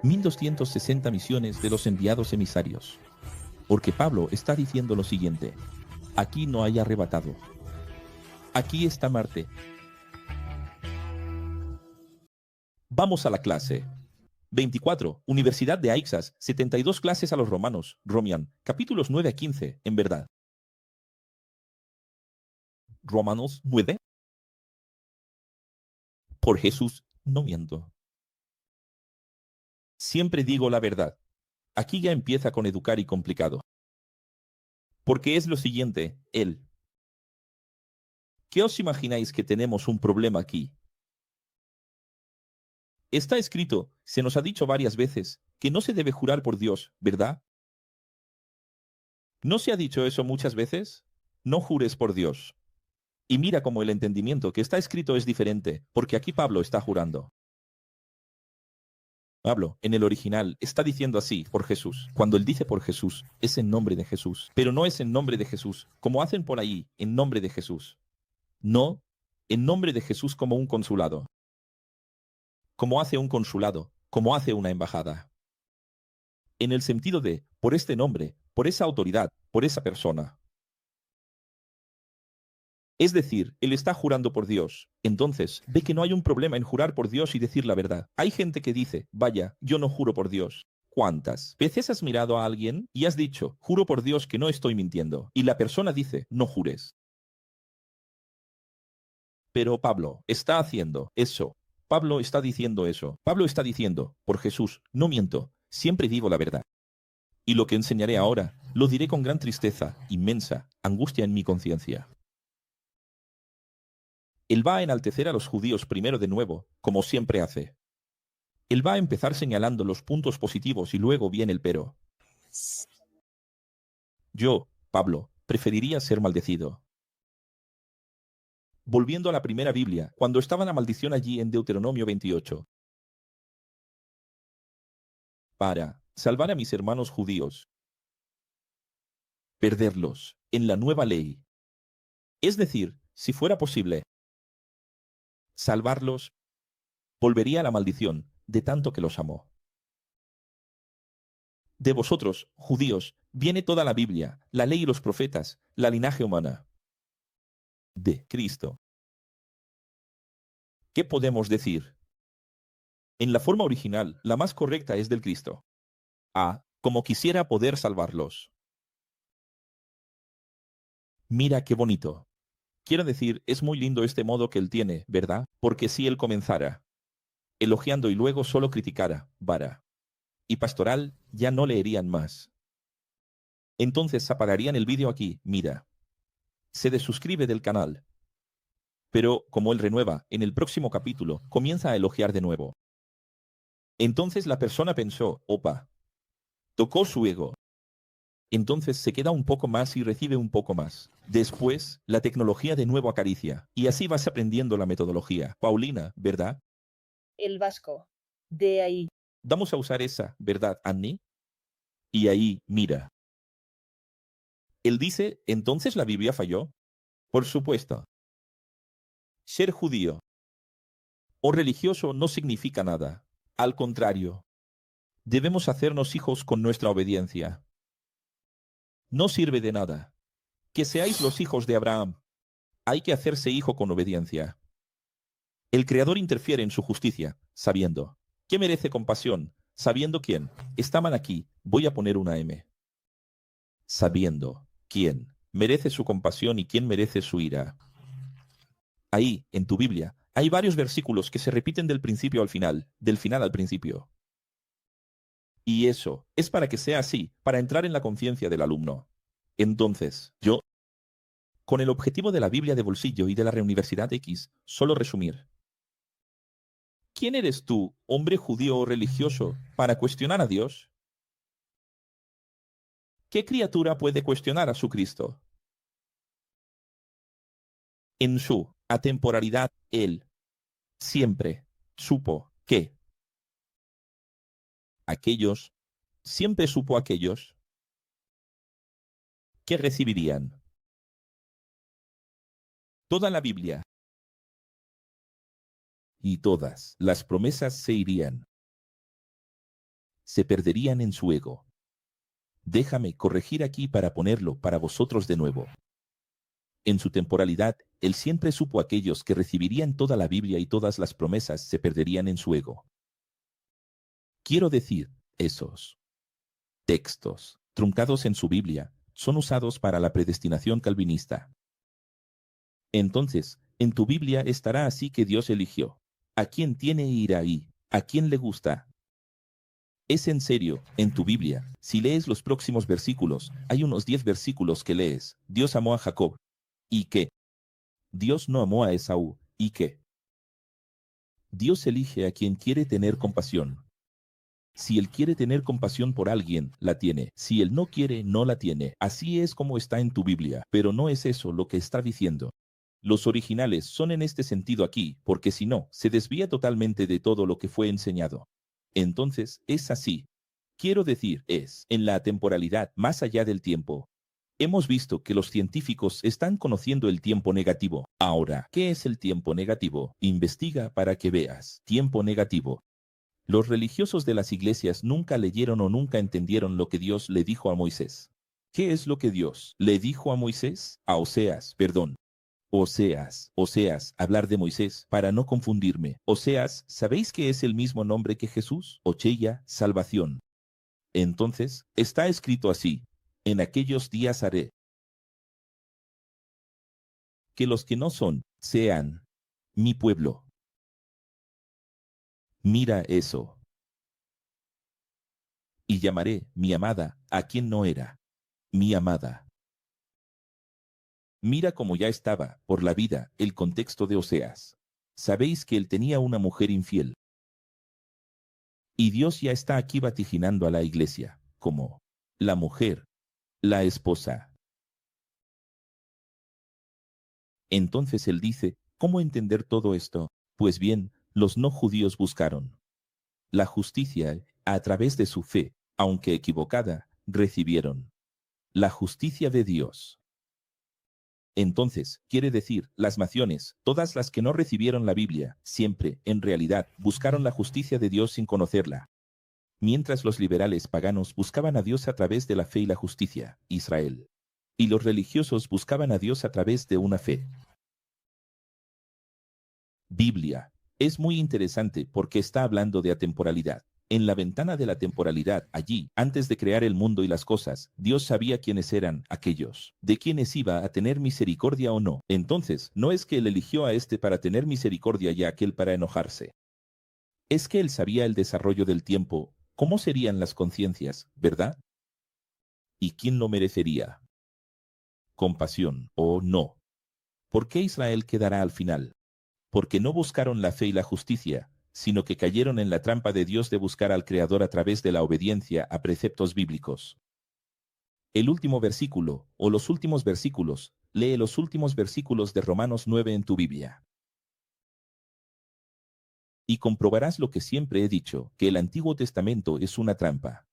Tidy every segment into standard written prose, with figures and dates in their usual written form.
1260 misiones de los enviados emisarios. Porque Pablo está diciendo lo siguiente: aquí no hay arrebatado. Aquí está Marte. Vamos a la clase. 24. Universidad de Aixas, 72 clases a los romanos, Romian, capítulos 9 a 15, en verdad. Romanos 9. Por Jesús, no miento. Siempre digo la verdad. Aquí ya empieza con educar y complicado. Porque es lo siguiente, él. ¿Qué os imagináis que tenemos un problema aquí? Está escrito, se nos ha dicho varias veces, que no se debe jurar por Dios, ¿verdad? ¿No se ha dicho eso muchas veces? No jures por Dios. Y mira cómo el entendimiento que está escrito es diferente, porque aquí Pablo está jurando. Pablo, en el original, está diciendo así, por Jesús. Cuando él dice por Jesús, es en nombre de Jesús. Pero no es en nombre de Jesús, como hacen por ahí, en nombre de Jesús. No, en nombre de Jesús como un consulado. Como hace un consulado, como hace una embajada. En el sentido de, por este nombre, por esa autoridad, por esa persona. Es decir, él está jurando por Dios. Entonces, ve que no hay un problema en jurar por Dios y decir la verdad. Hay gente que dice, vaya, yo no juro por Dios. ¿Cuántas veces has mirado a alguien y has dicho, juro por Dios que no estoy mintiendo? Y la persona dice, no jures. Pero Pablo está haciendo eso. Pablo está diciendo eso. Pablo está diciendo, por Jesús, no miento, siempre digo la verdad. Y lo que enseñaré ahora, lo diré con gran tristeza, inmensa, angustia en mi conciencia. Él va a enaltecer a los judíos primero de nuevo, como siempre hace. Él va a empezar señalando los puntos positivos y luego viene el pero. Yo, Pablo, preferiría ser maldecido. Volviendo a la primera Biblia, cuando estaba la maldición allí en Deuteronomio 28. Para salvar a mis hermanos judíos. Perderlos en la nueva ley. Es decir, si fuera posible, salvarlos, volvería a la maldición, de tanto que los amó. De vosotros, judíos, viene toda la Biblia, la ley y los profetas, la linaje humana. De Cristo. ¿Qué podemos decir? En la forma original, la más correcta es del Cristo. A, como quisiera poder salvarlos. Mira qué bonito. Quiero decir, es muy lindo este modo que él tiene, ¿verdad? Porque si él comenzara elogiando y luego solo criticara, vara y pastoral, ya no leerían más. Entonces apagarían el vídeo aquí, mira. Se desuscribe del canal. Pero, como él renueva, en el próximo capítulo, comienza a elogiar de nuevo. Entonces la persona pensó, opa, tocó su ego. Entonces se queda un poco más y recibe un poco más. Después, la tecnología de nuevo acaricia. Y así vas aprendiendo la metodología. Paulina, ¿verdad? El vasco. De ahí. Vamos a usar esa, ¿verdad, Annie? Y ahí, mira. Él dice, ¿entonces la Biblia falló? Por supuesto. Ser judío o religioso no significa nada. Al contrario, debemos hacernos hijos con nuestra obediencia. No sirve de nada que seáis los hijos de Abraham. Hay que hacerse hijo con obediencia. El Creador interfiere en su justicia, sabiendo. ¿Qué merece compasión? Sabiendo quién. Estaban aquí. Voy a poner una M. Sabiendo quién merece su compasión y quién merece su ira. Ahí, en tu Biblia, hay varios versículos que se repiten del principio al final, del final al principio. Y eso es para que sea así, para entrar en la conciencia del alumno. Entonces, yo, con el objetivo de la Biblia de bolsillo y de la Reuniversidad X, solo resumir. ¿Quién eres tú, hombre judío o religioso, para cuestionar a Dios? ¿Qué criatura puede cuestionar a su Cristo? En su atemporalidad, Él siempre supo que aquellos, siempre supo aquellos que recibirían toda la Biblia y todas las promesas se irían se perderían en su ego. Déjame corregir aquí para ponerlo para vosotros de nuevo. En su temporalidad, él siempre supo aquellos que recibirían toda la Biblia y todas las promesas se perderían en su ego. Quiero decir, esos textos, truncados en su Biblia, son usados para la predestinación calvinista. Entonces, en tu Biblia estará así que Dios eligió. ¿A quién tiene ir ahí? ¿A quién le gusta? Es en serio, en tu Biblia, si lees los próximos versículos, hay unos 10 versículos que lees. Dios amó a Jacob. ¿Y qué? Dios no amó a Esaú. ¿Y qué? Dios elige a quien quiere tener compasión. Si él quiere tener compasión por alguien, la tiene. Si él no quiere, no la tiene. Así es como está en tu Biblia, pero no es eso lo que está diciendo. Los originales son en este sentido aquí, porque si no, se desvía totalmente de todo lo que fue enseñado. Entonces, es así. Quiero decir, es, en la temporalidad, más allá del tiempo. Hemos visto que los científicos están conociendo el tiempo negativo. Ahora, ¿qué es el tiempo negativo? Investiga para que veas. Tiempo negativo. Los religiosos de las iglesias nunca leyeron o nunca entendieron lo que Dios le dijo a Moisés. ¿Qué es lo que Dios le dijo a Moisés? A Oseas, perdón. Oseas, hablar de Moisés, para no confundirme. Oseas, ¿sabéis que es el mismo nombre que Jesús? Ocheya, salvación. Entonces, está escrito así: en aquellos días haré que los que no son, sean mi pueblo. Mira eso. Y llamaré mi amada a quien no era mi amada. Mira cómo ya estaba, por la vida, el contexto de Oseas. Sabéis que él tenía una mujer infiel. Y Dios ya está aquí vaticinando a la iglesia, como la mujer, la esposa. Entonces él dice, ¿cómo entender todo esto? Pues bien, los no judíos buscaron la justicia a través de su fe, aunque equivocada, recibieron la justicia de Dios. Entonces, quiere decir, las naciones, todas las que no recibieron la Biblia, siempre, en realidad, buscaron la justicia de Dios sin conocerla. Mientras los liberales paganos buscaban a Dios a través de la fe y la justicia, Israel. Y los religiosos buscaban a Dios a través de una fe. Biblia. Es muy interesante porque está hablando de atemporalidad. En la ventana de la temporalidad, allí, antes de crear el mundo y las cosas, Dios sabía quiénes eran aquellos, de quienes iba a tener misericordia o no. Entonces, no es que él eligió a este para tener misericordia y a aquel para enojarse. Es que él sabía el desarrollo del tiempo, cómo serían las conciencias, ¿verdad? ¿Y quién lo merecería? Compasión, o no. ¿Por qué Israel quedará al final? Porque no buscaron la fe y la justicia, sino que cayeron en la trampa de Dios de buscar al Creador a través de la obediencia a preceptos bíblicos. El último versículo, o los últimos versículos, lee los últimos versículos de Romanos 9 en tu Biblia. Y comprobarás lo que siempre he dicho, que el Antiguo Testamento es una trampa.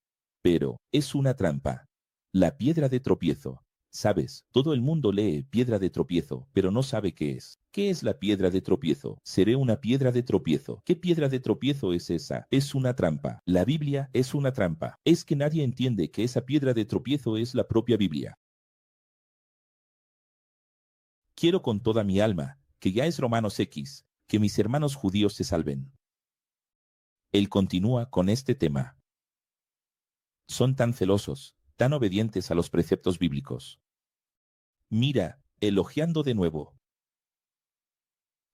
Pero, es una trampa. La piedra de tropiezo. Sabes, todo el mundo lee piedra de tropiezo, pero no sabe qué es. ¿Qué es la piedra de tropiezo? Seré una piedra de tropiezo. ¿Qué piedra de tropiezo es esa? Es una trampa. La Biblia es una trampa. Es que nadie entiende que esa piedra de tropiezo es la propia Biblia. Quiero con toda mi alma, que ya es Romanos X, que mis hermanos judíos se salven. Él continúa con este tema. Son tan celosos, tan obedientes a los preceptos bíblicos. Mira, elogiando de nuevo.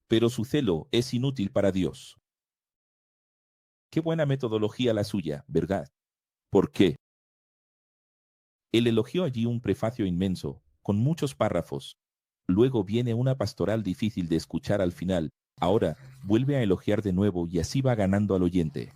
Pero su celo es inútil para Dios. Qué buena metodología la suya, ¿verdad? ¿Por qué? Él elogió allí un prefacio inmenso, con muchos párrafos. Luego viene una pastoral difícil de escuchar al final. Ahora vuelve a elogiar de nuevo y así va ganando al oyente.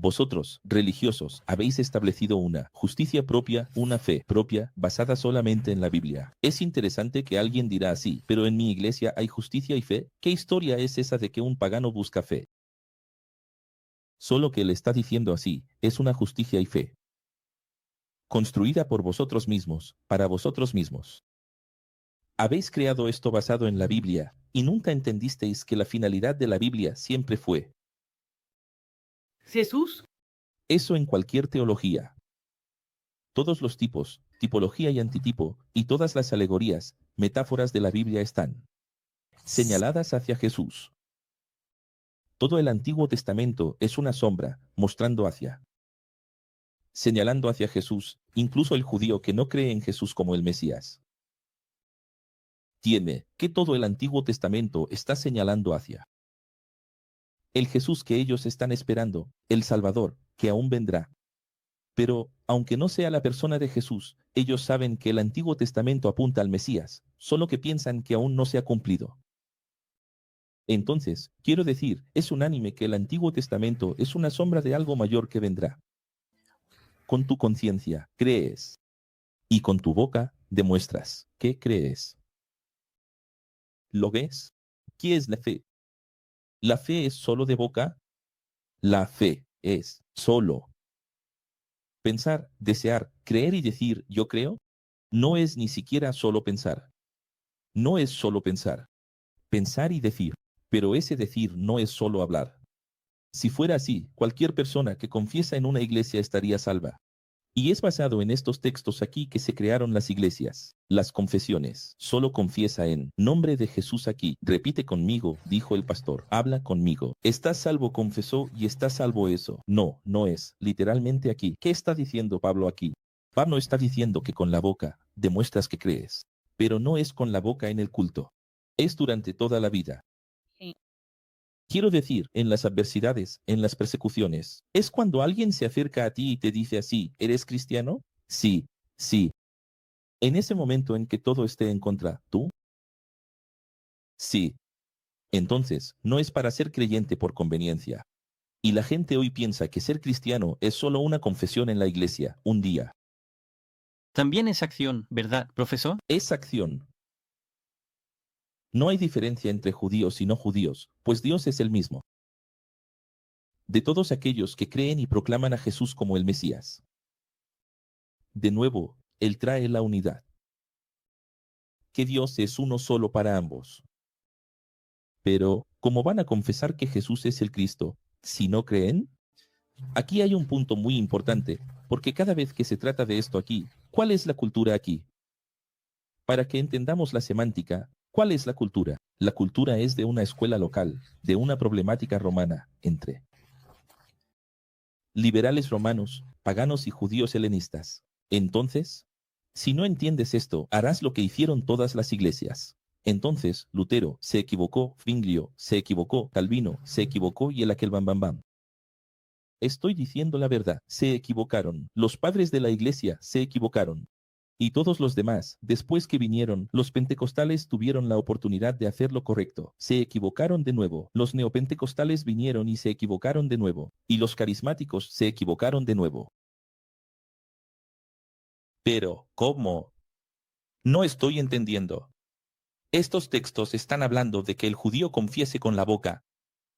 Vosotros, religiosos, habéis establecido una justicia propia, una fe propia, basada solamente en la Biblia. Es interesante que alguien dirá así, pero en mi iglesia hay justicia y fe. ¿Qué historia es esa de que un pagano busca fe? Solo que él está diciendo así, es una justicia y fe. Construida por vosotros mismos, para vosotros mismos. Habéis creado esto basado en la Biblia, y nunca entendisteis que la finalidad de la Biblia siempre fue Jesús. Eso en cualquier teología. Todos los tipos, tipología y antitipo, y todas las alegorías, metáforas de la Biblia están señaladas hacia Jesús. Todo el Antiguo Testamento es una sombra, mostrando hacia, señalando hacia Jesús, incluso el judío que no cree en Jesús como el Mesías. Tiene que todo el Antiguo Testamento está señalando hacia el Jesús que ellos están esperando, el Salvador, que aún vendrá. Pero, aunque no sea la persona de Jesús, ellos saben que el Antiguo Testamento apunta al Mesías, solo que piensan que aún no se ha cumplido. Entonces, quiero decir, es unánime que el Antiguo Testamento es una sombra de algo mayor que vendrá. Con tu conciencia, crees. Y con tu boca, demuestras que crees. ¿Lo ves? ¿Qué es la fe? ¿La fe es solo de boca? La fe es solo. Pensar, desear, creer y decir yo creo, no es ni siquiera solo pensar. No es solo pensar. Pensar y decir. Pero ese decir no es solo hablar. Si fuera así, cualquier persona que confiesa en una iglesia estaría salva. Y es basado en estos textos aquí que se crearon las iglesias, las confesiones. Solo confiesa en nombre de Jesús aquí. Repite conmigo, dijo el pastor. Habla conmigo. Estás salvo, confesó, y está salvo eso. No, no es. Literalmente aquí. ¿Qué está diciendo Pablo aquí? Pablo está diciendo que con la boca demuestras que crees. Pero no es con la boca en el culto. Es durante toda la vida. Quiero decir, en las adversidades, en las persecuciones, ¿es cuando alguien se acerca a ti y te dice así, ¿eres cristiano? Sí, sí. En ese momento en que todo esté en contra, ¿tú? Sí. Entonces, no es para ser creyente por conveniencia. Y la gente hoy piensa que ser cristiano es solo una confesión en la iglesia, un día. También es acción, ¿verdad, profesor? Es acción. No hay diferencia entre judíos y no judíos, pues Dios es el mismo. De todos aquellos que creen y proclaman a Jesús como el Mesías. De nuevo, Él trae la unidad. Que Dios es uno solo para ambos. Pero, ¿cómo van a confesar que Jesús es el Cristo si no creen? Aquí hay un punto muy importante, porque cada vez que se trata de esto aquí, ¿cuál es la cultura aquí? Para que entendamos la semántica, ¿cuál es la cultura? La cultura es de una escuela local, de una problemática romana, entre liberales romanos, paganos y judíos helenistas. Entonces, si no entiendes esto, harás lo que hicieron todas las iglesias. Entonces, Lutero se equivocó, Zwinglio se equivocó, Calvino se equivocó y el aquel bam bam bam. Estoy diciendo la verdad, se equivocaron. Los padres de la iglesia se equivocaron. Y todos los demás, después que vinieron, los pentecostales tuvieron la oportunidad de hacer lo correcto. Se equivocaron de nuevo. Los neopentecostales vinieron y se equivocaron de nuevo. Y los carismáticos se equivocaron de nuevo. Pero, ¿cómo? No estoy entendiendo. Estos textos están hablando de que el judío confiese con la boca,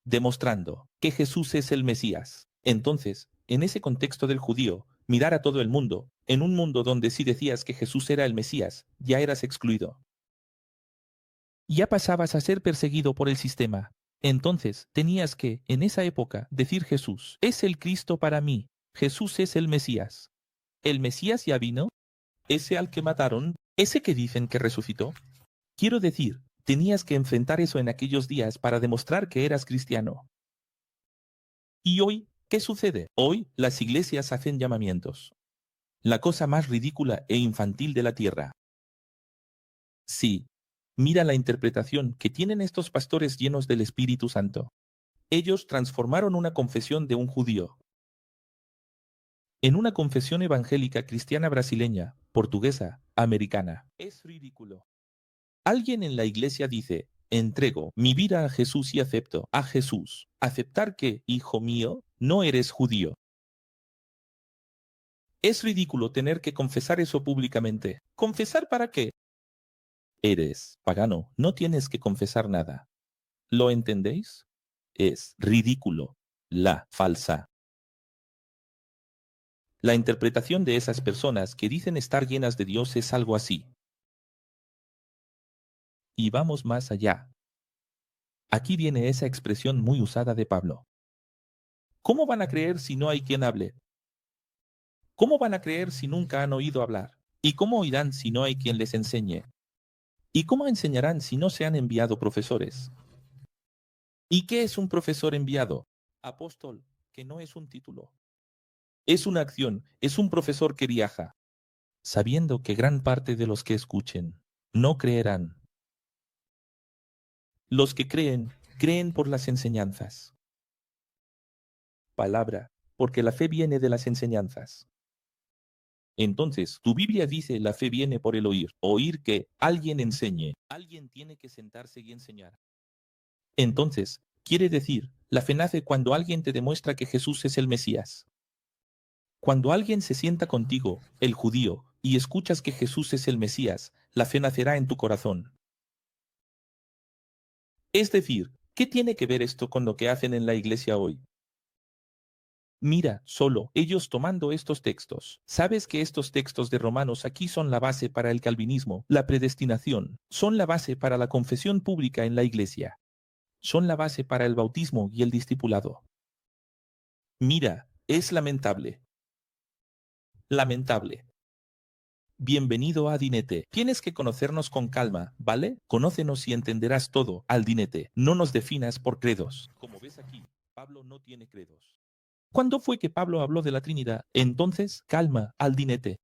demostrando que Jesús es el Mesías. Entonces, en ese contexto del judío, mirar a todo el mundo, en un mundo donde si decías que Jesús era el Mesías, ya eras excluido. Ya pasabas a ser perseguido por el sistema. Entonces, tenías que, en esa época, decir Jesús, es el Cristo para mí, Jesús es el Mesías. ¿El Mesías ya vino? ¿Ese al que mataron? ¿Ese que dicen que resucitó? Quiero decir, tenías que enfrentar eso en aquellos días para demostrar que eras cristiano. ¿Y hoy qué sucede? Hoy las iglesias hacen llamamientos. La cosa más ridícula e infantil de la tierra. Sí, mira la interpretación que tienen estos pastores llenos del Espíritu Santo. Ellos transformaron una confesión de un judío en una confesión evangélica cristiana brasileña, portuguesa, americana. Es ridículo. Alguien en la iglesia dice, entrego mi vida a Jesús y acepto a Jesús. Aceptar que, hijo mío, no eres judío. Es ridículo tener que confesar eso públicamente. ¿Confesar para qué? Eres pagano, no tienes que confesar nada. ¿Lo entendéis? Es ridículo. La falsa. La interpretación de esas personas que dicen estar llenas de Dios es algo así. Y vamos más allá. Aquí viene esa expresión muy usada de Pablo. ¿Cómo van a creer si no hay quien hable? ¿Cómo van a creer si nunca han oído hablar? ¿Y cómo oirán si no hay quien les enseñe? ¿Y cómo enseñarán si no se han enviado profesores? ¿Y qué es un profesor enviado? Apóstol, que no es un título. Es una acción, es un profesor que viaja, sabiendo que gran parte de los que escuchen no creerán. Los que creen, creen por las enseñanzas. Palabra, porque la fe viene de las enseñanzas. Entonces, tu Biblia dice la fe viene por el oír. Oír que alguien enseñe. Alguien tiene que sentarse y enseñar. Entonces, quiere decir, la fe nace cuando alguien te demuestra que Jesús es el Mesías. Cuando alguien se sienta contigo, el judío, y escuchas que Jesús es el Mesías, la fe nacerá en tu corazón. Es decir, ¿qué tiene que ver esto con lo que hacen en la iglesia hoy? Mira, solo, ellos tomando estos textos. ¿Sabes que estos textos de Romanos aquí son la base para el calvinismo, la predestinación? Son la base para la confesión pública en la iglesia. Son la base para el bautismo y el discipulado. Mira, es lamentable. Lamentable. Bienvenido a Dinete. Tienes que conocernos con calma, ¿vale? Conócenos y entenderás todo, al Dinete. No nos definas por credos. Como ves aquí, Pablo no tiene credos. ¿Cuándo fue que Pablo habló de la Trinidad? Entonces, calma, al Dinete.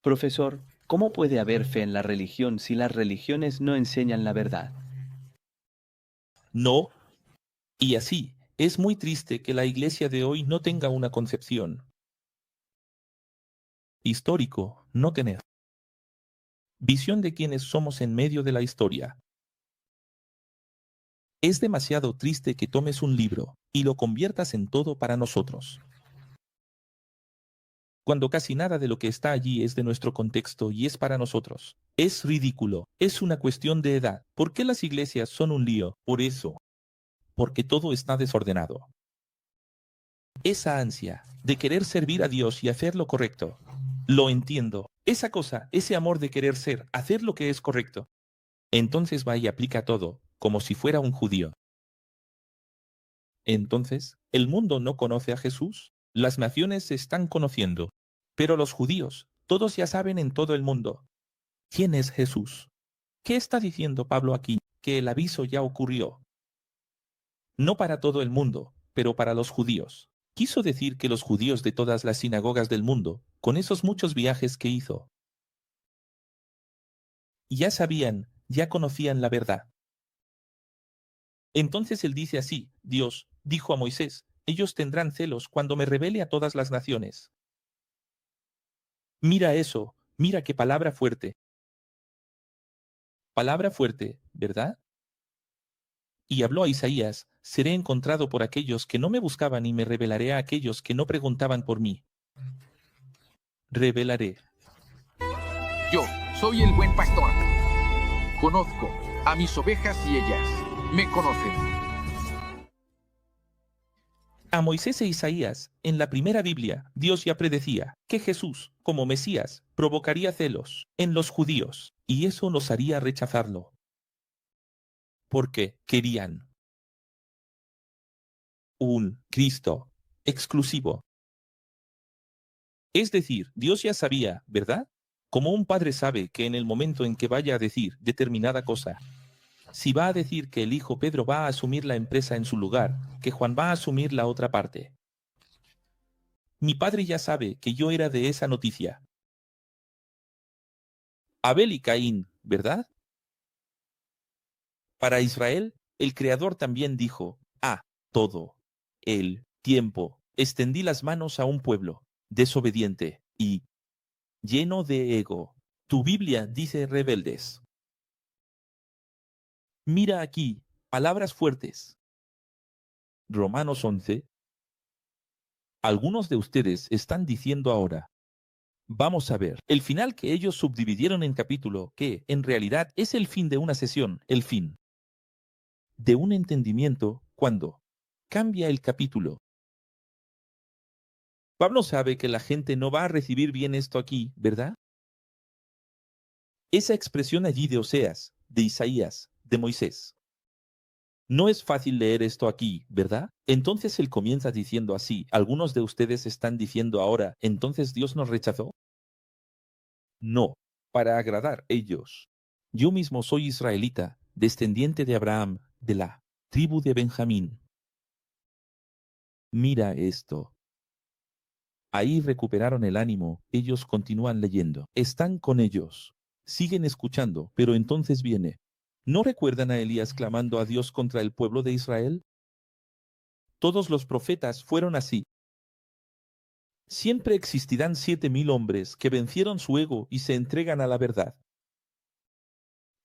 Profesor, ¿cómo puede haber fe en la religión si las religiones no enseñan la verdad? No. Y así, es muy triste que la iglesia de hoy no tenga una concepción. Histórico, no tener. Visión de quienes somos en medio de la historia. Es demasiado triste que tomes un libro y lo conviertas en todo para nosotros, cuando casi nada de lo que está allí es de nuestro contexto y es para nosotros. Es ridículo, es una cuestión de edad. ¿Por qué las iglesias son un lío? Por eso, porque todo está desordenado. Esa ansia de querer servir a Dios y hacer lo correcto, lo entiendo. Esa cosa, ese amor de querer ser, hacer lo que es correcto. Entonces va y aplica todo, como si fuera un judío. Entonces, ¿el mundo no conoce a Jesús? Las naciones se están conociendo, pero los judíos, todos ya saben en todo el mundo. ¿Quién es Jesús? ¿Qué está diciendo Pablo aquí? Que el aviso ya ocurrió. No para todo el mundo, pero para los judíos. Quiso decir que los judíos de todas las sinagogas del mundo, con esos muchos viajes que hizo, ya sabían, ya conocían la verdad. Entonces él dice así, Dios dijo a Moisés, ellos tendrán celos cuando me revele a todas las naciones. Mira eso, mira qué palabra fuerte. Palabra fuerte, ¿verdad? Y habló a Isaías, seré encontrado por aquellos que no me buscaban y me revelaré a aquellos que no preguntaban por mí. Revelaré. Yo soy el buen pastor. Conozco a mis ovejas y ellas me conocen. A Moisés e Isaías, en la primera Biblia, Dios ya predecía que Jesús, como Mesías, provocaría celos en los judíos, y eso los haría rechazarlo. Porque querían un Cristo exclusivo. Es decir, Dios ya sabía, ¿verdad? Como un padre sabe que en el momento en que vaya a decir determinada cosa, si va a decir que el hijo Pedro va a asumir la empresa en su lugar, que Juan va a asumir la otra parte. Mi padre ya sabe que yo era de esa noticia. Abel y Caín, ¿verdad? Para Israel, el Creador también dijo, todo, el tiempo, extendí las manos a un pueblo, desobediente y lleno de ego. Tu Biblia dice rebeldes. Mira aquí, palabras fuertes. Romanos 11. Algunos de ustedes están diciendo ahora, vamos a ver, el final que ellos subdividieron en capítulo, que en realidad es el fin de una sesión, el fin de un entendimiento, cuando cambia el capítulo. Pablo sabe que la gente no va a recibir bien esto aquí, ¿verdad? Esa expresión allí de Oseas, de Isaías, de Moisés. No es fácil leer esto aquí, ¿verdad? Entonces él comienza diciendo así. Algunos de ustedes están diciendo ahora, ¿entonces Dios nos rechazó? No, para agradar a ellos. Yo mismo soy israelita, descendiente de Abraham, de la tribu de Benjamín. Mira esto. Ahí recuperaron el ánimo, ellos continúan leyendo. Están con ellos. Siguen escuchando, pero entonces viene. ¿No recuerdan a Elías clamando a Dios contra el pueblo de Israel? Todos los profetas fueron así. Siempre existirán 7,000 hombres que vencieron su ego y se entregan a la verdad.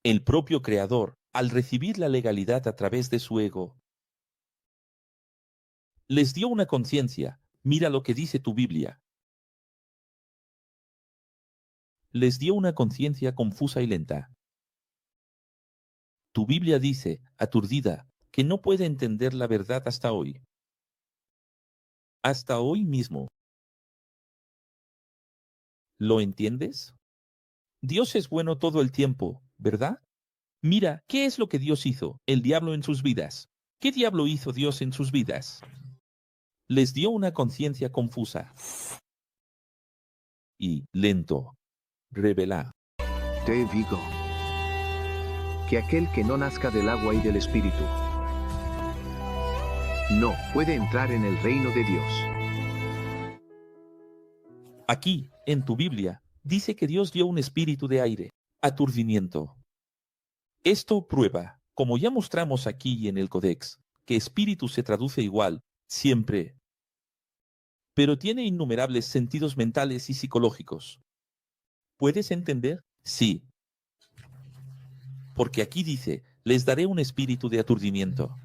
El propio Creador, al recibir la legalidad a través de su ego, les dio una conciencia. Mira lo que dice tu Biblia. Les dio una conciencia confusa y lenta. Tu Biblia dice, aturdida, que no puede entender la verdad hasta hoy. Hasta hoy mismo. ¿Lo entiendes? Dios es bueno todo el tiempo, ¿verdad? Mira, ¿qué es lo que Dios hizo, el diablo en sus vidas? ¿Qué diablo hizo Dios en sus vidas? Les dio una conciencia confusa y lento. Revela. Te digo que aquel que no nazca del agua y del Espíritu no puede entrar en el reino de Dios. Aquí, en tu Biblia, dice que Dios dio un espíritu de aire, aturdimiento. Esto prueba, como ya mostramos aquí en el Codex, que espíritu se traduce igual, siempre. Pero tiene innumerables sentidos mentales y psicológicos. ¿Puedes entender? Sí. Porque aquí dice, les daré un espíritu de aturdimiento.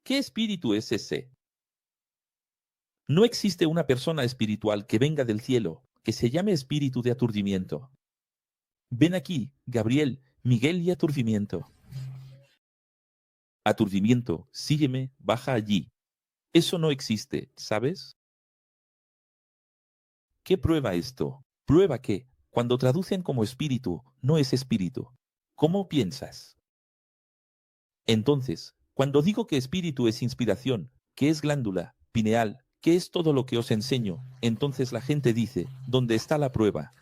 ¿Qué espíritu es ese? No existe una persona espiritual que venga del cielo, que se llame espíritu de aturdimiento. Ven aquí, Gabriel, Miguel y aturdimiento. Aturdimiento, sígueme, baja allí. Eso no existe, ¿sabes? ¿Qué prueba esto? Prueba que, cuando traducen como espíritu, no es espíritu. ¿Cómo piensas? Entonces, cuando digo que espíritu es inspiración, que es glándula, pineal, que es todo lo que os enseño, entonces la gente dice, ¿dónde está la prueba?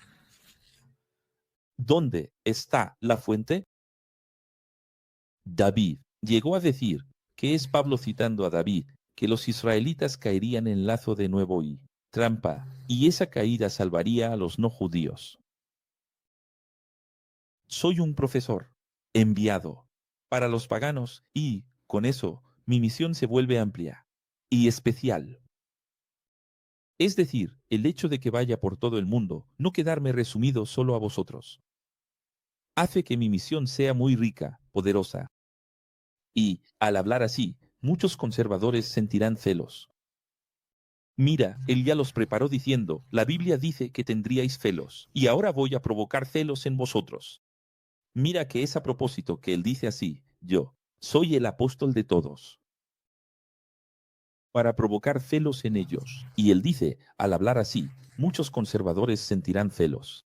¿Dónde está la fuente? David llegó a decir, que es Pablo citando a David, que los israelitas caerían en lazo de nuevo y trampa, y esa caída salvaría a los no judíos. Soy un profesor, enviado, para los paganos, y, con eso, mi misión se vuelve amplia y especial. Es decir, el hecho de que vaya por todo el mundo, no quedarme resumido solo a vosotros, hace que mi misión sea muy rica, poderosa. Y, al hablar así, muchos conservadores sentirán celos. Mira, él ya los preparó diciendo, la Biblia dice que tendríais celos, y ahora voy a provocar celos en vosotros. Mira que es a propósito que él dice así, yo, soy el apóstol de todos. Para provocar celos en ellos. Y él dice, al hablar así, muchos conservadores sentirán celos.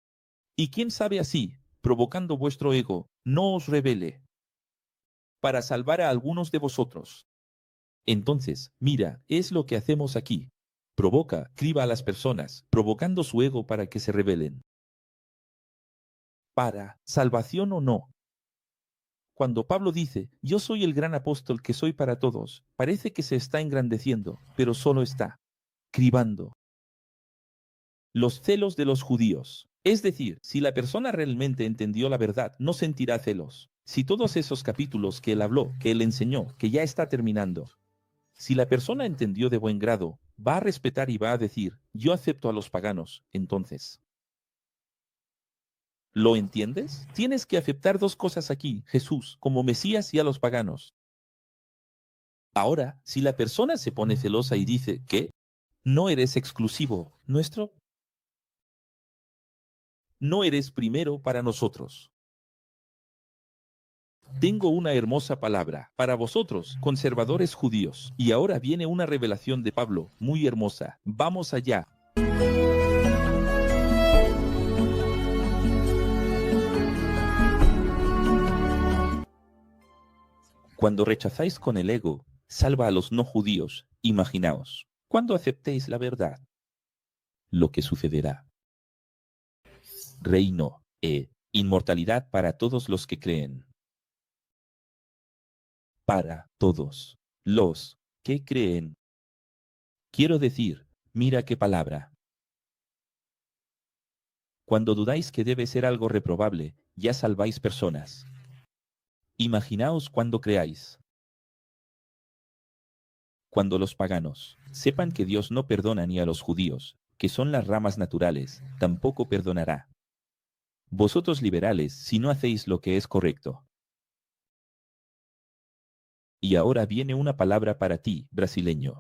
Y quién sabe así, provocando vuestro ego, no os revele. Para salvar a algunos de vosotros. Entonces, mira, es lo que hacemos aquí. Provoca, criba a las personas, provocando su ego para que se rebelen. Para salvación o no. Cuando Pablo dice, yo soy el gran apóstol que soy para todos, parece que se está engrandeciendo, pero solo está cribando. Los celos de los judíos. Es decir, si la persona realmente entendió la verdad, no sentirá celos. Si todos esos capítulos que él habló, que él enseñó, que ya está terminando, si la persona entendió de buen grado, va a respetar y va a decir, yo acepto a los paganos, entonces. ¿Lo entiendes? Tienes que aceptar dos cosas aquí, Jesús, como Mesías y a los paganos. Ahora, si la persona se pone celosa y dice, ¿qué? ¿No eres exclusivo nuestro? No eres primero para nosotros. Tengo una hermosa palabra para vosotros, conservadores judíos. Y ahora viene una revelación de Pablo, muy hermosa. Vamos allá. Cuando rechazáis con el ego, salva a los no judíos. Imaginaos, cuando aceptéis la verdad, lo que sucederá. Reino e inmortalidad para todos los que creen. Para todos los que creen. Quiero decir, mira qué palabra. Cuando dudáis que debe ser algo reprobable, ya salváis personas. Imaginaos cuando creáis. Cuando los paganos sepan que Dios no perdona ni a los judíos, que son las ramas naturales, tampoco perdonará. Vosotros liberales, si no hacéis lo que es correcto. Y ahora viene una palabra para ti, brasileño.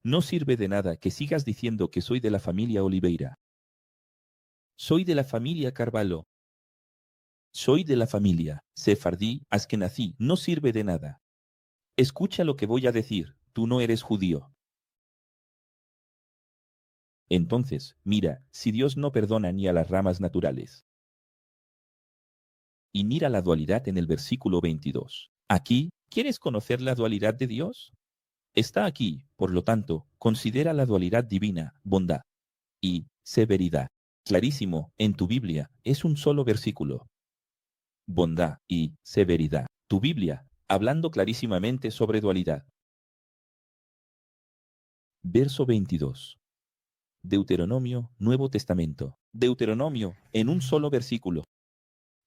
No sirve de nada que sigas diciendo que soy de la familia Oliveira. Soy de la familia Carvalho. Soy de la familia sefardí, askenazí. No sirve de nada. Escucha lo que voy a decir. Tú no eres judío. Entonces, mira, si Dios no perdona ni a las ramas naturales. Y mira la dualidad en el versículo 22. Aquí, ¿quieres conocer la dualidad de Dios? Está aquí, por lo tanto, considera la dualidad divina, bondad y severidad. Clarísimo, en tu Biblia, es un solo versículo. Bondad y severidad. Tu Biblia, hablando clarísimamente sobre dualidad. Verso 22. Deuteronomio, Nuevo Testamento. Deuteronomio, en un solo versículo.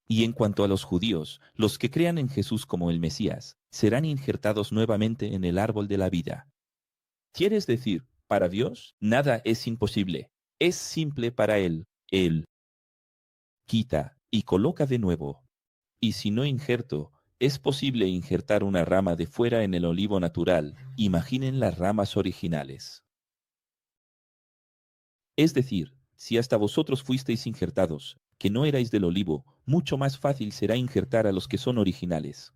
Y en cuanto a los judíos, los que crean en Jesús como el Mesías, serán injertados nuevamente en el árbol de la vida. ¿Quieres decir, para Dios, nada es imposible? Es simple para Él. Él quita y coloca de nuevo. Y si no injerto, es posible injertar una rama de fuera en el olivo natural. Imaginen las ramas originales. Es decir, si hasta vosotros fuisteis injertados, que no erais del olivo, mucho más fácil será injertar a los que son originales.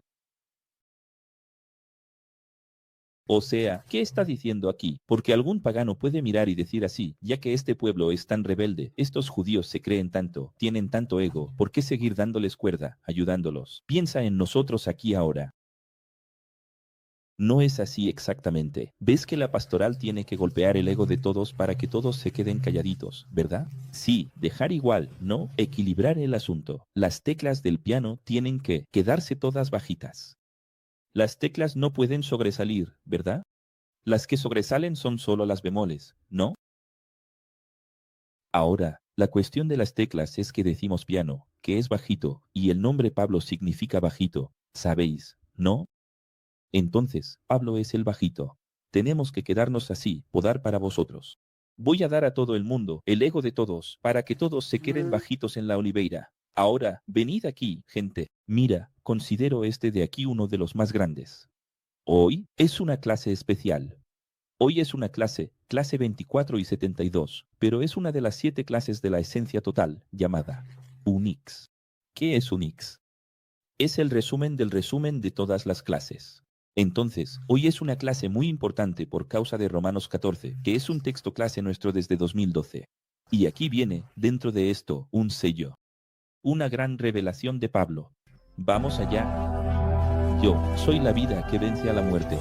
O sea, ¿qué está diciendo aquí? Porque algún pagano puede mirar y decir así, ya que este pueblo es tan rebelde, estos judíos se creen tanto, tienen tanto ego, ¿por qué seguir dándoles cuerda, ayudándolos? Piensa en nosotros aquí ahora. No es así exactamente. ¿Ves que la pastoral tiene que golpear el ego de todos para que todos se queden calladitos, verdad? Sí, dejar igual, ¿no? Equilibrar el asunto. Las teclas del piano tienen que quedarse todas bajitas. Las teclas no pueden sobresalir, ¿verdad? Las que sobresalen son solo las bemoles, ¿no? Ahora, la cuestión de las teclas es que decimos piano, que es bajito, y el nombre Pablo significa bajito, ¿sabéis, no? Entonces, Pablo es el bajito. Tenemos que quedarnos así, podar para vosotros. Voy a dar a todo el mundo el ego de todos, para que todos se queden bajitos en la oliveira. Ahora, venid aquí, gente. Mira, considero este de aquí uno de los más grandes. Hoy es una clase especial. Hoy es una clase 24 y 72, pero es una de las 7 clases de la esencia total, llamada Unix. ¿Qué es Unix? Es el resumen del resumen de todas las clases. Entonces, hoy es una clase muy importante por causa de Romanos 14, que es un texto clase nuestro desde 2012. Y aquí viene, dentro de esto, un sello. Una gran revelación de Pablo. Vamos allá. Yo soy la vida que vence a la muerte.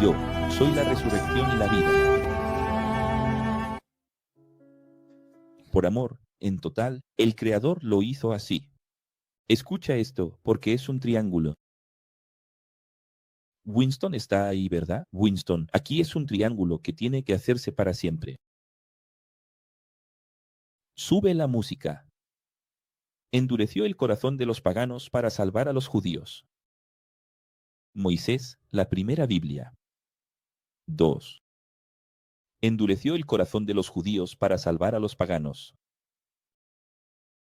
Yo soy la resurrección y la vida. Por amor, en total, el Creador lo hizo así. Escucha esto, porque es un triángulo. Winston está ahí, ¿verdad? Winston, aquí es un triángulo que tiene que hacerse para siempre. Sube la música. Endureció el corazón de los paganos para salvar a los judíos. Moisés, la primera Biblia. 2. Endureció el corazón de los judíos para salvar a los paganos.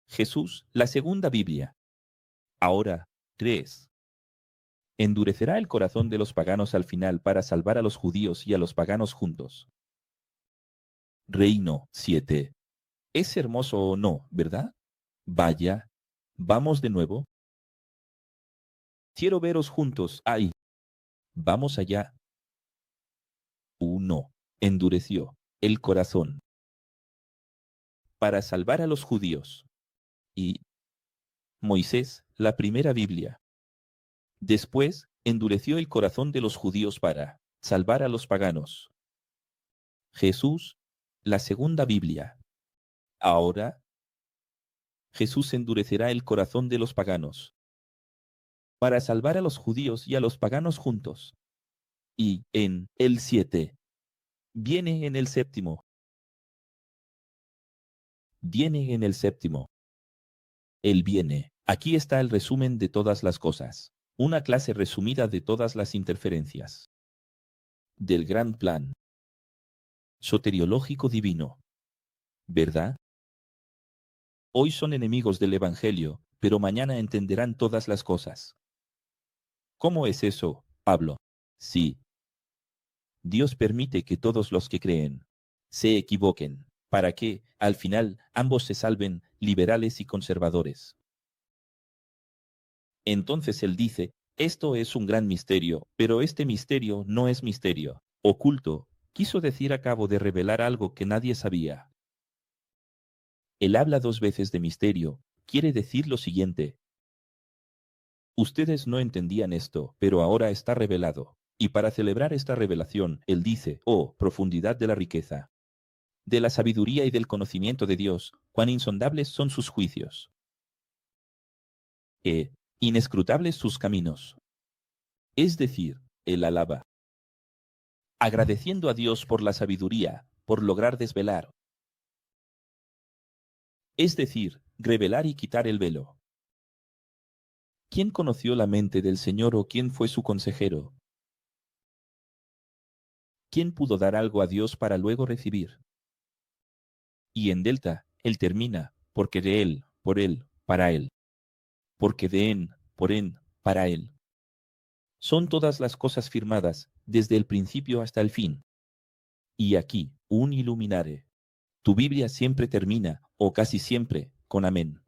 Jesús, la segunda Biblia. Ahora, 3. Endurecerá el corazón de los paganos al final para salvar a los judíos y a los paganos juntos. Reino 7. Es hermoso o no, ¿verdad? Vaya, vamos de nuevo. Quiero veros juntos, ¡ay! Vamos allá. 1. Endureció el corazón para salvar a los judíos. Y Moisés, la primera Biblia. Después, endureció el corazón de los judíos para salvar a los paganos. Jesús, la segunda Biblia. Ahora, Jesús endurecerá el corazón de los paganos para salvar a los judíos y a los paganos juntos. Y en el 7, viene en el séptimo. Viene en el séptimo. Él viene. Aquí está el resumen de todas las cosas. Una clase resumida de todas las interferencias. Del gran plan soteriológico divino. ¿Verdad? Hoy son enemigos del Evangelio, pero mañana entenderán todas las cosas. ¿Cómo es eso, Pablo? Sí. Dios permite que todos los que creen se equivoquen, para que, al final, ambos se salven, liberales y conservadores. Entonces él dice, esto es un gran misterio, pero este misterio no es misterio. Oculto, quiso decir acabo de revelar algo que nadie sabía. Él habla 2 veces de misterio, quiere decir lo siguiente. Ustedes no entendían esto, pero ahora está revelado. Y para celebrar esta revelación, él dice, oh, profundidad de la riqueza, de la sabiduría y del conocimiento de Dios, cuán insondables son sus juicios. Inescrutables sus caminos. Es decir, él alaba, agradeciendo a Dios por la sabiduría, por lograr desvelar. Es decir, revelar y quitar el velo. ¿Quién conoció la mente del Señor o quién fue su consejero? ¿Quién pudo dar algo a Dios para luego recibir? Y en delta, él termina, porque de él, por él, para él. Porque de en, por en, para él. Son todas las cosas firmadas, desde el principio hasta el fin. Y aquí, un iluminare. Tu Biblia siempre termina, o casi siempre, con amén.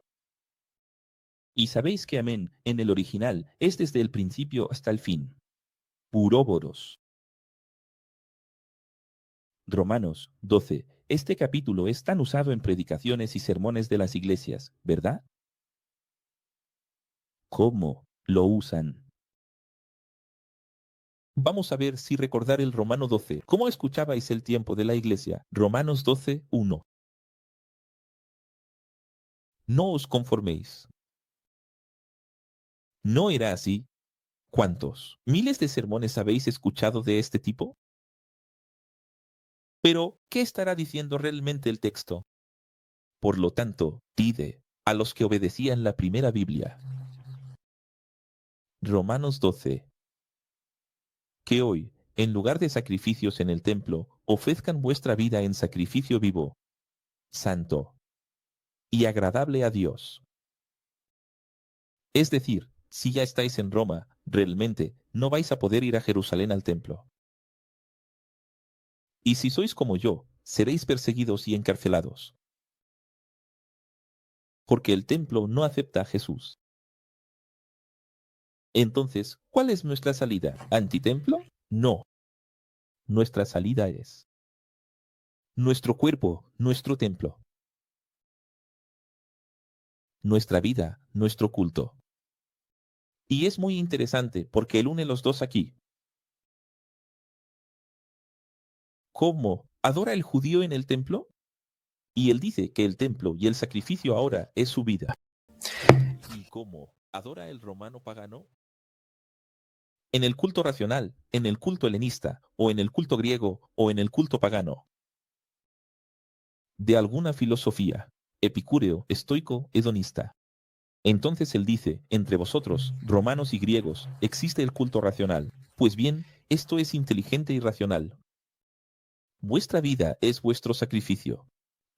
Y sabéis que amén, en el original, es desde el principio hasta el fin. Puróboros. Romanos 12. Este capítulo es tan usado en predicaciones y sermones de las iglesias, ¿verdad? ¿Cómo lo usan? Vamos a ver si recordar el Romano 12. ¿Cómo escuchabais el tiempo de la iglesia? Romanos 12, 1. No os conforméis. ¿No era así? ¿Cuántos? ¿Miles de sermones habéis escuchado de este tipo? Pero, ¿qué estará diciendo realmente el texto? Por lo tanto, pide a los que obedecían la primera Biblia. Romanos 12. Que hoy, en lugar de sacrificios en el templo, ofrezcan vuestra vida en sacrificio vivo, santo y agradable a Dios. Es decir, si ya estáis en Roma, realmente no vais a poder ir a Jerusalén al templo. Y si sois como yo, seréis perseguidos y encarcelados. Porque el templo no acepta a Jesús. Entonces, ¿cuál es nuestra salida? ¿Antitemplo? No. Nuestra salida es nuestro cuerpo, nuestro templo. Nuestra vida, nuestro culto. Y es muy interesante porque él une los dos aquí. ¿Cómo? ¿Adora el judío en el templo? Y él dice que el templo y el sacrificio ahora es su vida. ¿Y cómo? ¿Adora el romano pagano? En el culto racional, en el culto helenista, o en el culto griego, o en el culto pagano. De alguna filosofía, epicúreo, estoico, hedonista. Entonces él dice, entre vosotros, romanos y griegos, existe el culto racional. Pues bien, esto es inteligente y racional. Vuestra vida es vuestro sacrificio.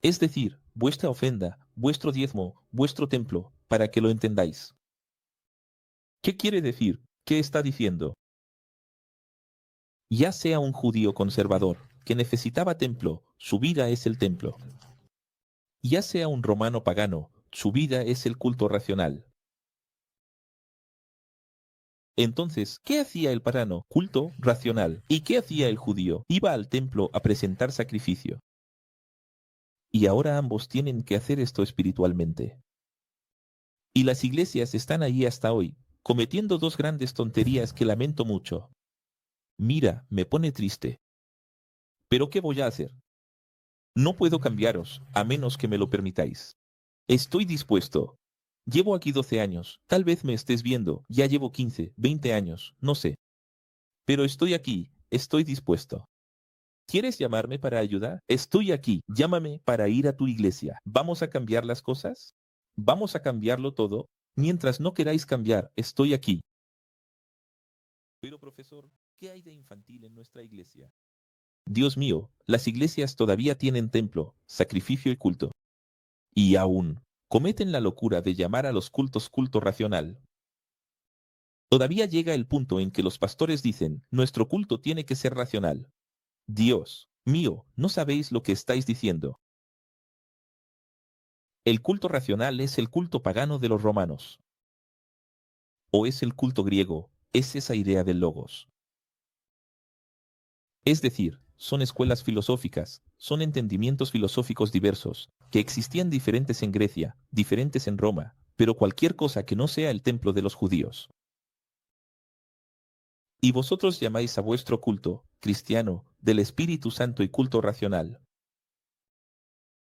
Es decir, vuestra ofrenda, vuestro diezmo, vuestro templo, para que lo entendáis. ¿Qué quiere decir? ¿Qué está diciendo? Ya sea un judío conservador, que necesitaba templo, su vida es el templo. Ya sea un romano pagano, su vida es el culto racional. Entonces, ¿qué hacía el pagano? Culto racional. ¿Y qué hacía el judío? Iba al templo a presentar sacrificio. Y ahora ambos tienen que hacer esto espiritualmente. Y las iglesias están ahí hasta hoy, cometiendo dos grandes tonterías que lamento mucho. Mira, me pone triste. ¿Pero qué voy a hacer? No puedo cambiaros, a menos que me lo permitáis. Estoy dispuesto. Llevo aquí 12 años, tal vez me estés viendo, ya llevo 15, 20 años, no sé. Pero estoy aquí, estoy dispuesto. ¿Quieres llamarme para ayudar? Estoy aquí, llámame para ir a tu iglesia. ¿Vamos a cambiar las cosas? ¿Vamos a cambiarlo todo? Mientras no queráis cambiar, estoy aquí. Pero profesor, ¿qué hay de infantil en nuestra iglesia? Dios mío, las iglesias todavía tienen templo, sacrificio y culto. Y aún, cometen la locura de llamar a los cultos culto racional. Todavía llega el punto en que los pastores dicen, nuestro culto tiene que ser racional. Dios mío, no sabéis lo que estáis diciendo. El culto racional es el culto pagano de los romanos. O es el culto griego, es esa idea del logos. Es decir, son escuelas filosóficas, son entendimientos filosóficos diversos, que existían diferentes en Grecia, diferentes en Roma, pero cualquier cosa que no sea el templo de los judíos. Y vosotros llamáis a vuestro culto, cristiano, del Espíritu Santo y culto racional.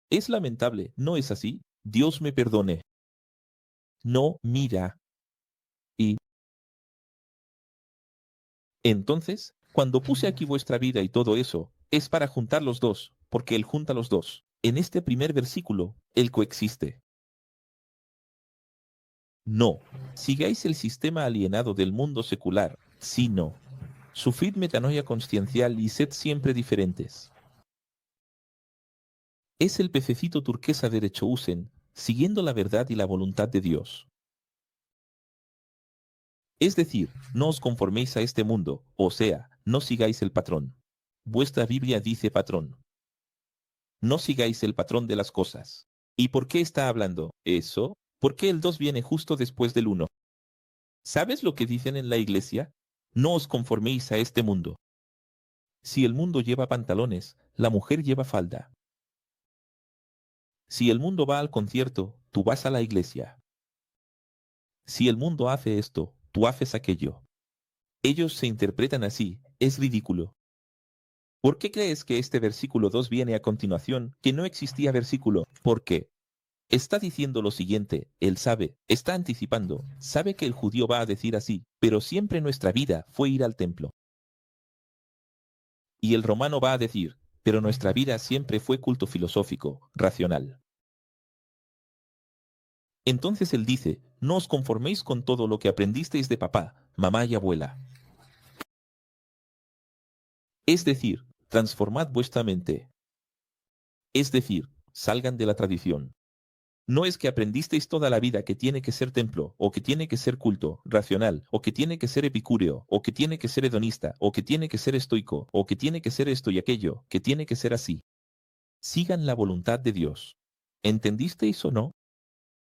Es lamentable, ¿no es así? Dios me perdone. No, mira. Y entonces, cuando puse aquí vuestra vida y todo eso, es para juntar los dos, porque Él junta los dos. En este primer versículo, Él coexiste. No, sigáis el sistema alienado del mundo secular, sino, sufrid metanoia consciencial y sed siempre diferentes. Es el pececito turquesa derecho usen, siguiendo la verdad y la voluntad de Dios. Es decir, no os conforméis a este mundo, o sea, no sigáis el patrón. Vuestra Biblia dice patrón. No sigáis el patrón de las cosas. ¿Y por qué está hablando eso? Porque el 2 viene justo después del 1. ¿Sabes lo que dicen en la iglesia? No os conforméis a este mundo. Si el mundo lleva pantalones, la mujer lleva falda. Si el mundo va al concierto, tú vas a la iglesia. Si el mundo hace esto, tú haces aquello. Ellos se interpretan así, es ridículo. ¿Por qué crees que este versículo 2 viene a continuación, que no existía versículo? ¿Por qué? Está diciendo lo siguiente, él sabe, está anticipando, sabe que el judío va a decir así, pero siempre nuestra vida fue ir al templo. Y el romano va a decir, pero nuestra vida siempre fue culto filosófico, racional. Entonces él dice, no os conforméis con todo lo que aprendisteis de papá, mamá y abuela. Es decir, transformad vuestra mente. Es decir, salgan de la tradición. No es que aprendisteis toda la vida que tiene que ser templo, o que tiene que ser culto, racional, o que tiene que ser epicúreo, o que tiene que ser hedonista, o que tiene que ser estoico, o que tiene que ser esto y aquello, que tiene que ser así. Sigan la voluntad de Dios. ¿Entendisteis o no?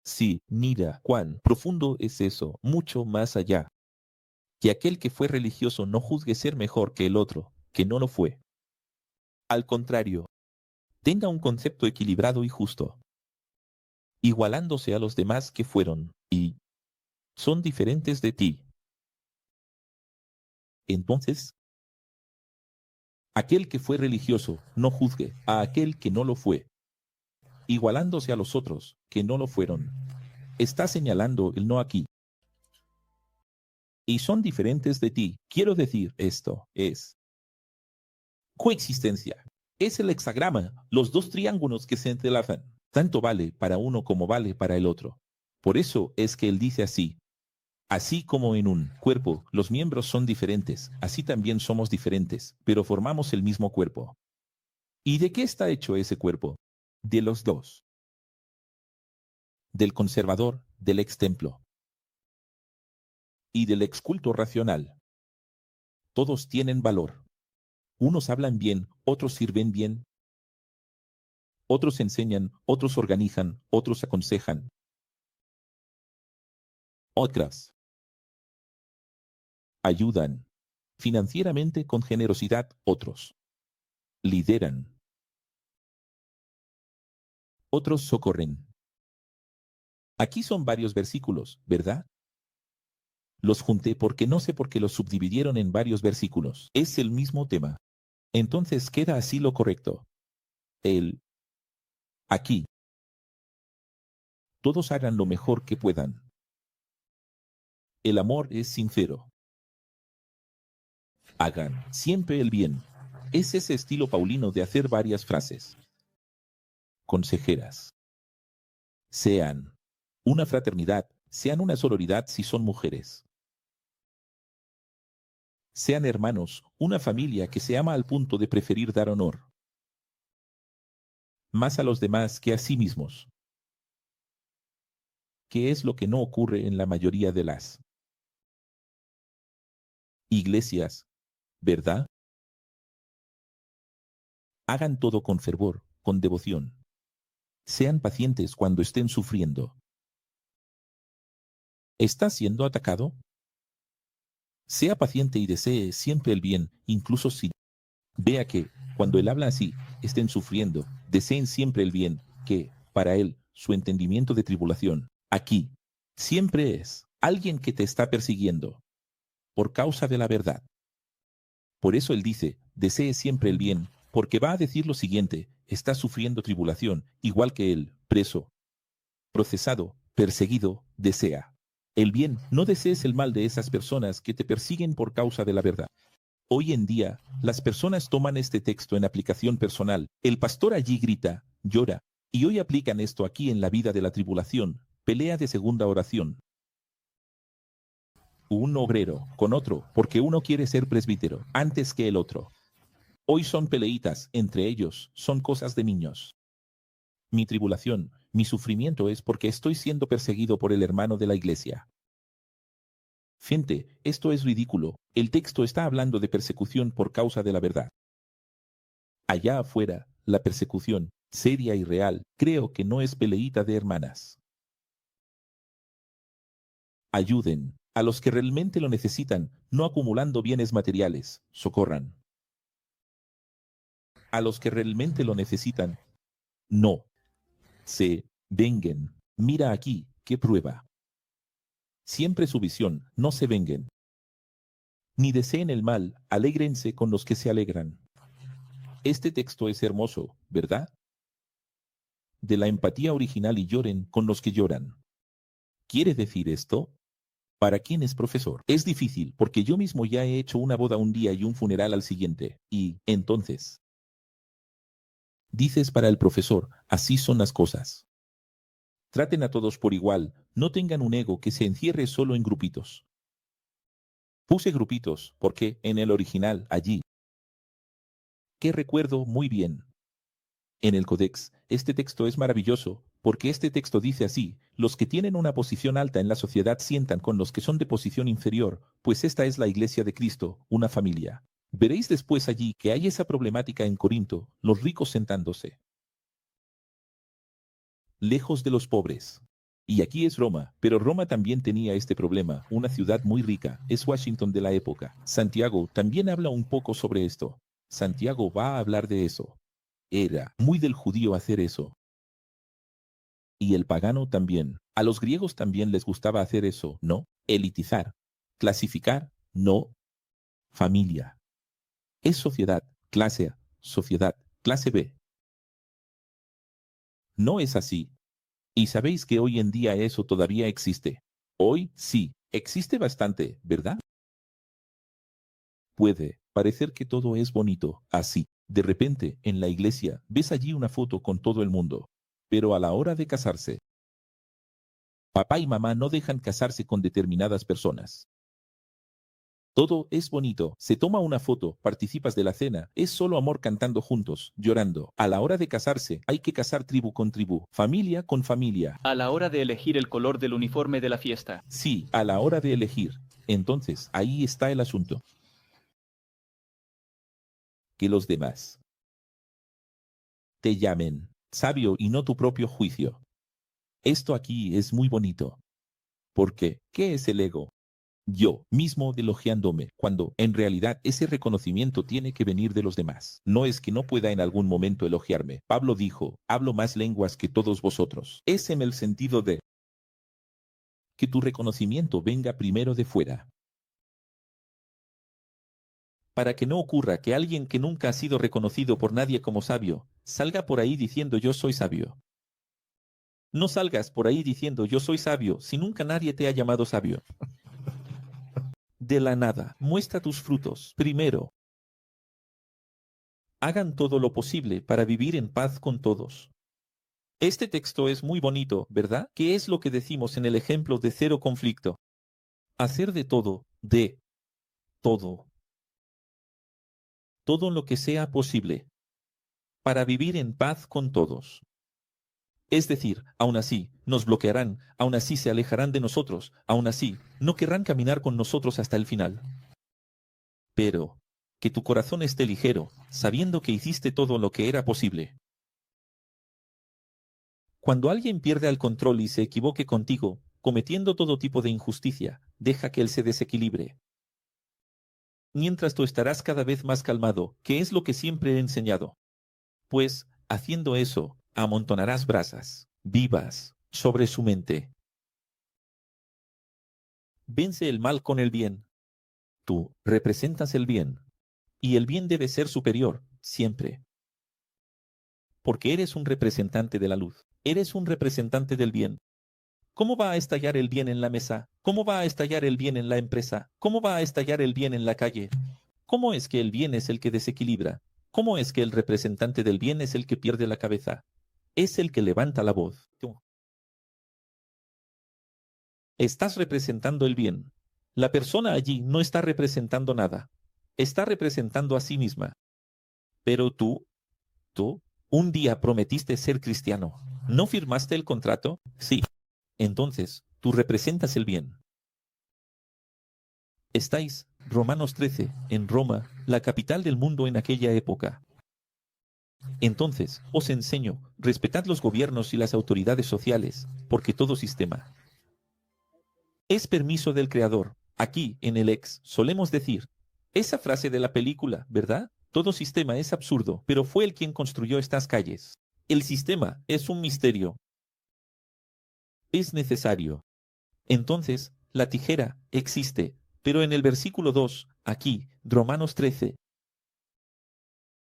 Sí, mira, cuán profundo es eso, mucho más allá. Que aquel que fue religioso no juzgue ser mejor que el otro, que no lo fue. Al contrario, tenga un concepto equilibrado y justo, igualándose a los demás que fueron, y son diferentes de ti. Entonces, aquel que fue religioso no juzgue a aquel que no lo fue, igualándose a los otros que no lo fueron. Está señalando el no aquí. Y son diferentes de ti. Quiero decir, esto es coexistencia. Es el hexagrama, los dos triángulos que se entrelazan. Tanto vale para uno como vale para el otro. Por eso es que él dice así. Así como en un cuerpo los miembros son diferentes, así también somos diferentes, pero formamos el mismo cuerpo. ¿Y de qué está hecho ese cuerpo? De los dos. Del conservador, del ex templo. Y del ex culto racional. Todos tienen valor. Unos hablan bien, otros sirven bien. Otros enseñan, otros organizan, otros aconsejan. Otras ayudan financieramente con generosidad, otros lideran. Otros socorren. Aquí son varios versículos, ¿verdad? Los junté porque no sé por qué los subdividieron en varios versículos. Es el mismo tema. Entonces queda así lo correcto. Aquí. Todos hagan lo mejor que puedan. El amor es sincero. Hagan siempre el bien. Es ese estilo paulino de hacer varias frases. Consejeras. Sean una fraternidad, sean una sororidad si son mujeres. Sean hermanos, una familia que se ama al punto de preferir dar honor más a los demás que a sí mismos, que es lo que no ocurre en la mayoría de las iglesias, ¿verdad? Hagan todo con fervor, con devoción. Sean pacientes cuando estén sufriendo. ¿Está siendo atacado? Sea paciente y desee siempre el bien, incluso si vea que, cuando él habla así, estén sufriendo, deseen siempre el bien, que, para él, su entendimiento de tribulación, aquí, siempre es alguien que te está persiguiendo, por causa de la verdad. Por eso él dice, desee siempre el bien, porque va a decir lo siguiente, está sufriendo tribulación, igual que él, preso, procesado, perseguido, desea el bien. No desees el mal de esas personas que te persiguen por causa de la verdad. Hoy en día, las personas toman este texto en aplicación personal. El pastor allí grita, llora, y hoy aplican esto aquí en la vida de la tribulación, pelea de segunda oración. Un obrero con otro, porque uno quiere ser presbítero antes que el otro. Hoy son peleitas entre ellos, son cosas de niños. Mi tribulación, mi sufrimiento es porque estoy siendo perseguido por el hermano de la iglesia. Gente, esto es ridículo. El texto está hablando de persecución por causa de la verdad. Allá afuera, la persecución, seria y real, creo que no es peleita de hermanas. Ayuden a los que realmente lo necesitan, no acumulando bienes materiales, socorran. A los que realmente lo necesitan, no se venguen. Mira aquí, qué prueba. Siempre su visión, no se venguen. Ni deseen el mal, alégrense con los que se alegran. Este texto es hermoso, ¿verdad? De la empatía original y lloren con los que lloran. ¿Quiere decir esto? ¿Para quién es profesor? Es difícil, porque yo mismo ya he hecho una boda un día y un funeral al siguiente, y, entonces, dices para el profesor, así son las cosas. Traten a todos por igual, no tengan un ego que se encierre solo en grupitos. Puse grupitos, porque, en el original, allí, que recuerdo muy bien. En el Codex, este texto es maravilloso, porque este texto dice así, los que tienen una posición alta en la sociedad sientan con los que son de posición inferior, pues esta es la iglesia de Cristo, una familia. Veréis después allí que hay esa problemática en Corinto, los ricos sentándose lejos de los pobres. Y aquí es Roma, pero Roma también tenía este problema, una ciudad muy rica, es Washington de la época. Santiago también habla un poco sobre esto. Santiago va a hablar de eso. Era muy del judío hacer eso. Y el pagano también. A los griegos también les gustaba hacer eso, ¿no? Elitizar. Clasificar, no. Familia. Es sociedad, clase A, sociedad, clase B. No es así. Y sabéis que hoy en día eso todavía existe. Hoy sí, existe bastante, ¿verdad? Puede parecer que todo es bonito, así. De repente, en la iglesia, ves allí una foto con todo el mundo. Pero a la hora de casarse, papá y mamá no dejan casarse con determinadas personas. Todo es bonito, se toma una foto, participas de la cena, es solo amor cantando juntos, llorando. A la hora de casarse, hay que casar tribu con tribu, familia con familia. A la hora de elegir el color del uniforme de la fiesta. Sí, a la hora de elegir. Entonces, ahí está el asunto. Que los demás te llamen sabio y no tu propio juicio. Esto aquí es muy bonito. Porque, ¿qué es el ego? Yo mismo elogiándome, cuando en realidad ese reconocimiento tiene que venir de los demás. No es que no pueda en algún momento elogiarme. Pablo dijo, hablo más lenguas que todos vosotros. Es en el sentido de que tu reconocimiento venga primero de fuera. Para que no ocurra que alguien que nunca ha sido reconocido por nadie como sabio, salga por ahí diciendo yo soy sabio. No salgas por ahí diciendo yo soy sabio si nunca nadie te ha llamado sabio. De la nada, muestra tus frutos primero. Hagan todo lo posible para vivir en paz con todos. Este texto es muy bonito, ¿verdad? ¿Qué es lo que decimos en el ejemplo de cero conflicto? Hacer de todo todo lo que sea posible, para vivir en paz con todos. Es decir, aún así, nos bloquearán, aún así se alejarán de nosotros, aún así, no querrán caminar con nosotros hasta el final. Pero, que tu corazón esté ligero, sabiendo que hiciste todo lo que era posible. Cuando alguien pierde el control y se equivoque contigo, cometiendo todo tipo de injusticia, deja que él se desequilibre. Mientras tú estarás cada vez más calmado, que es lo que siempre he enseñado. Pues, haciendo eso, amontonarás brasas vivas sobre su mente. Vence el mal con el bien. Tú representas el bien, y el bien debe ser superior, siempre. Porque eres un representante de la luz, eres un representante del bien. ¿Cómo va a estallar el bien en la mesa? ¿Cómo va a estallar el bien en la empresa? ¿Cómo va a estallar el bien en la calle? ¿Cómo es que el bien es el que desequilibra? ¿Cómo es que el representante del bien es el que pierde la cabeza? Es el que levanta la voz. Tú estás representando el bien. La persona allí no está representando nada. Está representando a sí misma. Pero tú, un día prometiste ser cristiano. ¿No firmaste el contrato? Sí. Entonces, tú representas el bien. Estáis, Romanos 13, en Roma, la capital del mundo en aquella época. Entonces, os enseño, respetad los gobiernos y las autoridades sociales, porque todo sistema es permiso del Creador. Aquí, en el ex, solemos decir, esa frase de la película, ¿verdad? Todo sistema es absurdo, pero fue él quien construyó estas calles. El sistema es un misterio. Es necesario. Entonces, la tijera existe, pero en el versículo 2, aquí, Romanos 13,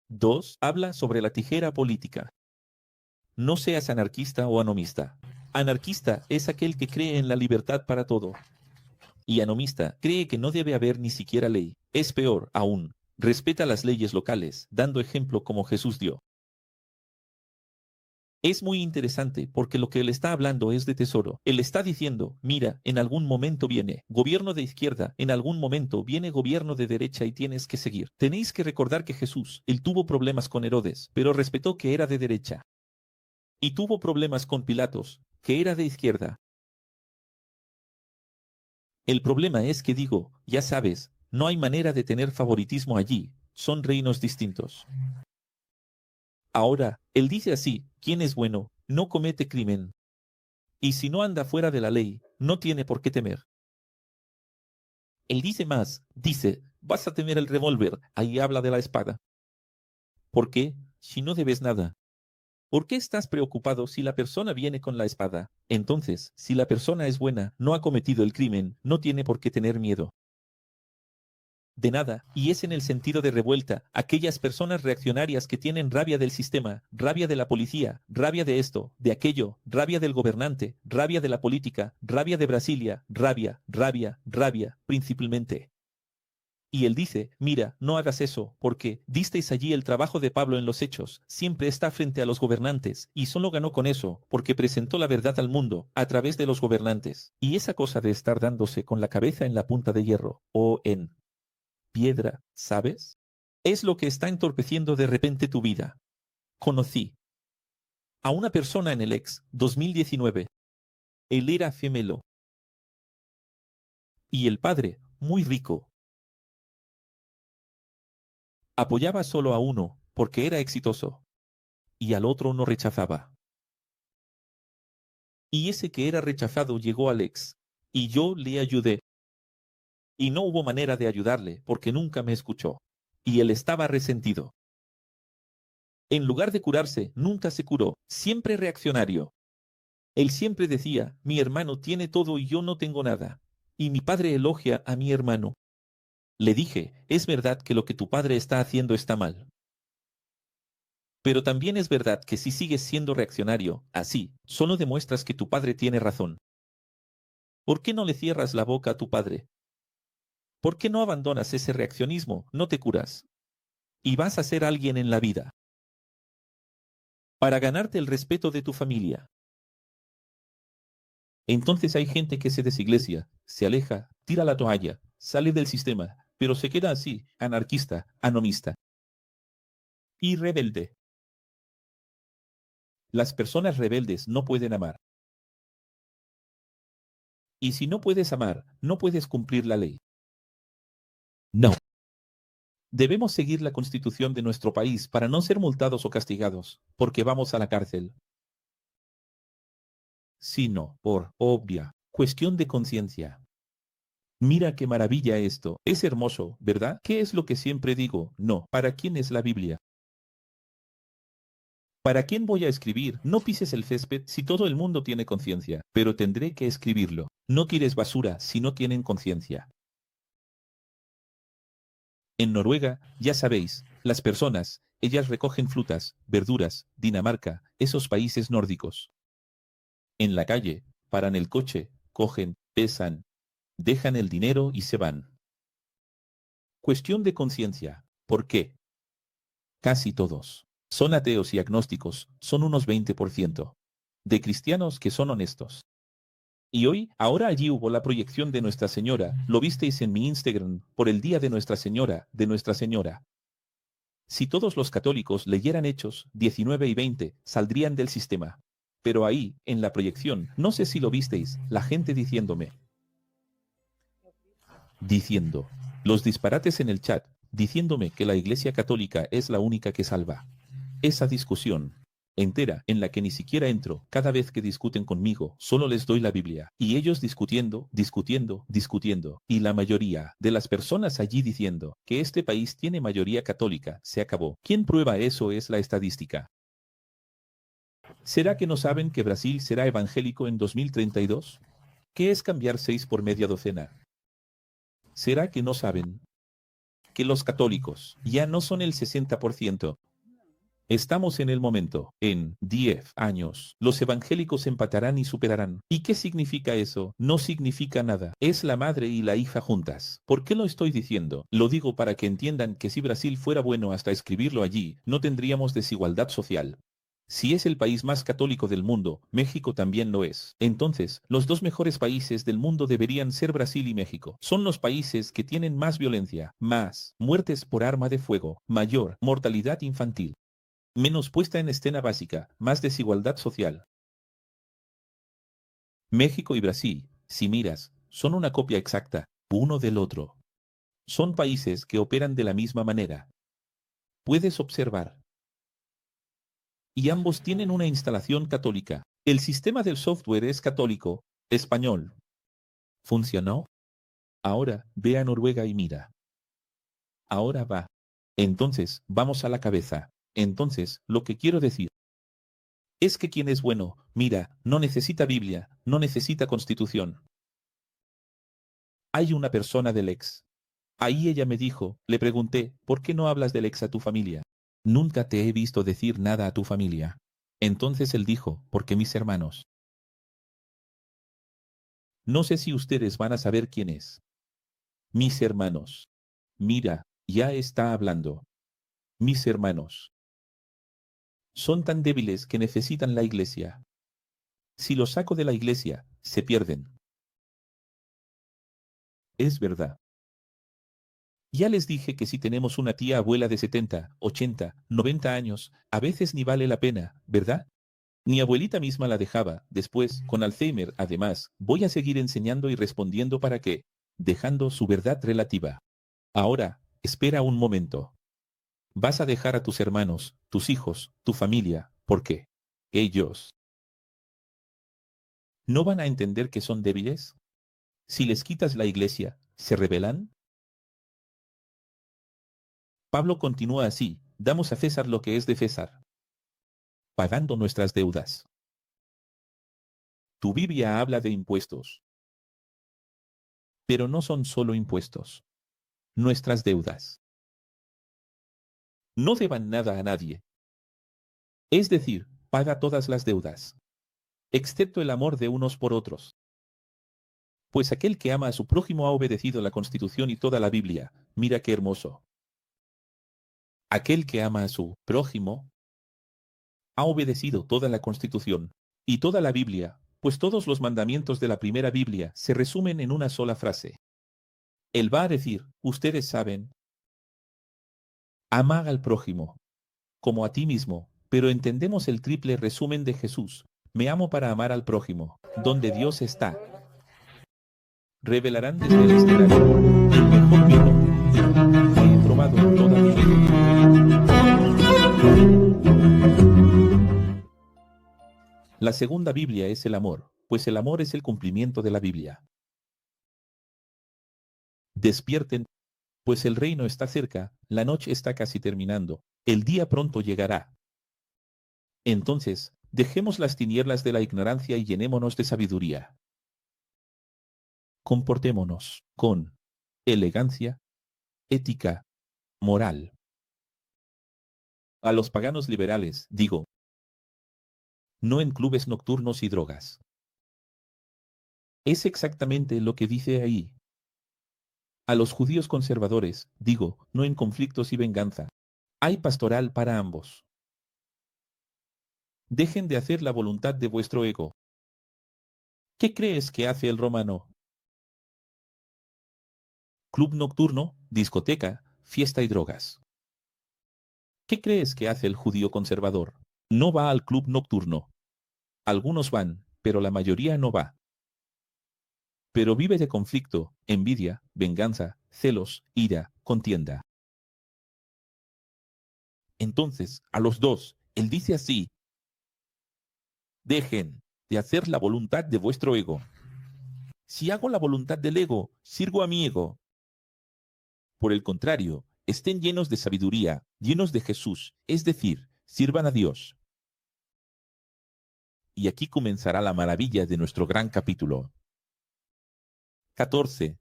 2, habla sobre la tijera política. No seas anarquista o anomista. Anarquista es aquel que cree en la libertad para todo. Y anomista cree que no debe haber ni siquiera ley. Es peor aún, respeta las leyes locales, dando ejemplo como Jesús dio. Es muy interesante porque lo que él está hablando es de tesoro. Él está diciendo, mira, en algún momento viene gobierno de izquierda, en algún momento viene gobierno de derecha y tienes que seguir. Tenéis que recordar que Jesús, él tuvo problemas con Herodes, pero respetó que era de derecha. Y tuvo problemas con Pilatos, que era de izquierda. El problema es que digo, ya sabes, no hay manera de tener favoritismo allí, son reinos distintos. Ahora, él dice así, quien es bueno, no comete crimen. Y si no anda fuera de la ley, no tiene por qué temer. Él dice más, dice, vas a temer el revólver, ahí habla de la espada. ¿Por qué? Si no debes nada. ¿Por qué estás preocupado si la persona viene con la espada? Entonces, si la persona es buena, no ha cometido el crimen, no tiene por qué tener miedo. De nada, y es en el sentido de revuelta, aquellas personas reaccionarias que tienen rabia del sistema, rabia de la policía, rabia de esto, de aquello, rabia del gobernante, rabia de la política, rabia de Brasilia, rabia, principalmente. Y él dice, mira, no hagas eso, porque disteis allí el trabajo de Pablo en los Hechos, siempre está frente a los gobernantes, y solo ganó con eso, porque presentó la verdad al mundo, a través de los gobernantes. Y esa cosa de estar dándose con la cabeza en la punta de hierro, o en piedra, ¿sabes? Es lo que está entorpeciendo de repente tu vida. Conocí a una persona en el ex 2019. Él era gemelo. Y el padre, muy rico, apoyaba solo a uno, porque era exitoso, y al otro no rechazaba. Y ese que era rechazado llegó al ex, y yo le ayudé. Y no hubo manera de ayudarle, porque nunca me escuchó. Y él estaba resentido. En lugar de curarse, nunca se curó, siempre reaccionario. Él siempre decía, mi hermano tiene todo y yo no tengo nada. Y mi padre elogia a mi hermano. Le dije, es verdad que lo que tu padre está haciendo está mal. Pero también es verdad que si sigues siendo reaccionario, así, solo demuestras que tu padre tiene razón. ¿Por qué no le cierras la boca a tu padre? ¿Por qué no abandonas ese reaccionismo? No te curas. Y vas a ser alguien en la vida. Para ganarte el respeto de tu familia. Entonces hay gente que se desiglesia, se aleja, tira la toalla, sale del sistema, pero se queda así, anarquista, anomista. Y rebelde. Las personas rebeldes no pueden amar. Y si no puedes amar, no puedes cumplir la ley. No. Debemos seguir la constitución de nuestro país para no ser multados o castigados, porque vamos a la cárcel. Sino por obvia cuestión de conciencia. Mira qué maravilla esto. Es hermoso, ¿verdad? ¿Qué es lo que siempre digo? No. ¿Para quién es la Biblia? ¿Para quién voy a escribir? No pises el césped si todo el mundo tiene conciencia, pero tendré que escribirlo. No tires basura si no tienen conciencia. En Noruega, ya sabéis, las personas, ellas recogen frutas, verduras, Dinamarca, esos países nórdicos. En la calle, paran el coche, cogen, pesan, dejan el dinero y se van. Cuestión de conciencia. ¿Por qué? Casi todos son ateos y agnósticos, son unos 20%. De cristianos que son honestos. Y hoy, ahora allí hubo la proyección de Nuestra Señora, lo visteis en mi Instagram, por el día de Nuestra Señora, de Nuestra Señora. Si todos los católicos leyeran Hechos 19 y 20, saldrían del sistema. Pero ahí, en la proyección, no sé si lo visteis, la gente diciendo, los disparates en el chat, diciéndome que la Iglesia Católica es la única que salva. Esa discusión entera en la que ni siquiera entro, cada vez que discuten conmigo, solo les doy la Biblia, y ellos discutiendo, y la mayoría de las personas allí diciendo que este país tiene mayoría católica, se acabó. ¿Quién prueba eso? Es la estadística. ¿Será que no saben que Brasil será evangélico en 2032? ¿Qué es cambiar 6 por media docena? ¿Será que no saben que los católicos ya no son el 60%? Estamos en el momento, en 10 años, los evangélicos empatarán y superarán. ¿Y qué significa eso? No significa nada. Es la madre y la hija juntas. ¿Por qué lo estoy diciendo? Lo digo para que entiendan que si Brasil fuera bueno hasta escribirlo allí, no tendríamos desigualdad social. Si es el país más católico del mundo, México también lo es. Entonces, los dos mejores países del mundo deberían ser Brasil y México. Son los países que tienen más violencia, más muertes por arma de fuego, mayor mortalidad infantil, menos puesta en escena básica, más desigualdad social. México y Brasil, si miras, son una copia exacta, uno del otro. Son países que operan de la misma manera. Puedes observar. Y ambos tienen una instalación católica. El sistema del software es católico, español. ¿Funcionó? Ahora ve a Noruega y mira. Ahora va. Entonces, vamos a la cabeza. Entonces, lo que quiero decir es que quien es bueno, mira, no necesita Biblia, no necesita Constitución. Hay una persona del ex. Ahí ella me dijo, le pregunté, ¿por qué no hablas del ex a tu familia? Nunca te he visto decir nada a tu familia. Entonces él dijo, porque mis hermanos. No sé si ustedes van a saber quién es. Mis hermanos. Mira, ya está hablando. Mis hermanos. Son tan débiles que necesitan la iglesia. Si los saco de la iglesia, se pierden. Es verdad. Ya les dije que si tenemos una tía abuela de 70, 80, 90 años, a veces ni vale la pena, ¿verdad? Mi abuelita misma la dejaba, después, con Alzheimer, además, voy a seguir enseñando y respondiendo para que, dejando su verdad relativa. Ahora, espera un momento. Vas a dejar a tus hermanos, tus hijos, tu familia, ¿por qué? Ellos ¿no van a entender que son débiles? Si les quitas la iglesia, ¿se rebelan? Pablo continúa así, damos a César lo que es de César, pagando nuestras deudas. Tu Biblia habla de impuestos. Pero no son solo impuestos. Nuestras deudas. No deban nada a nadie. Es decir, paga todas las deudas, excepto el amor de unos por otros. Pues aquel que ama a su prójimo ha obedecido la Constitución y toda la Biblia. Mira qué hermoso. Aquel que ama a su prójimo ha obedecido toda la Constitución y toda la Biblia, pues todos los mandamientos de la primera Biblia se resumen en una sola frase. Él va a decir, ustedes saben, ama al prójimo, como a ti mismo, pero entendemos el triple resumen de Jesús. Me amo para amar al prójimo, donde Dios está. Revelarán desde el escenario el mejor vino que he probado en toda mi vida. La segunda Biblia es el amor, pues el amor es el cumplimiento de la Biblia. Despierten, pues el reino está cerca, la noche está casi terminando, el día pronto llegará. Entonces, dejemos las tinieblas de la ignorancia y llenémonos de sabiduría. Comportémonos con elegancia, ética, moral. A los paganos liberales, digo, no en clubes nocturnos y drogas. Es exactamente lo que dice ahí. A los judíos conservadores, digo, no en conflictos y venganza. Hay pastoral para ambos. Dejen de hacer la voluntad de vuestro ego. ¿Qué crees que hace el romano? Club nocturno, discoteca, fiesta y drogas. ¿Qué crees que hace el judío conservador? No va al club nocturno. Algunos van, pero la mayoría no va. Pero vive de conflicto, envidia, venganza, celos, ira, contienda. Entonces, a los dos, él dice así: dejen de hacer la voluntad de vuestro ego. Si hago la voluntad del ego, sirvo a mi ego. Por el contrario, estén llenos de sabiduría, llenos de Jesús, es decir, sirvan a Dios. Y aquí comenzará la maravilla de nuestro gran capítulo. 14.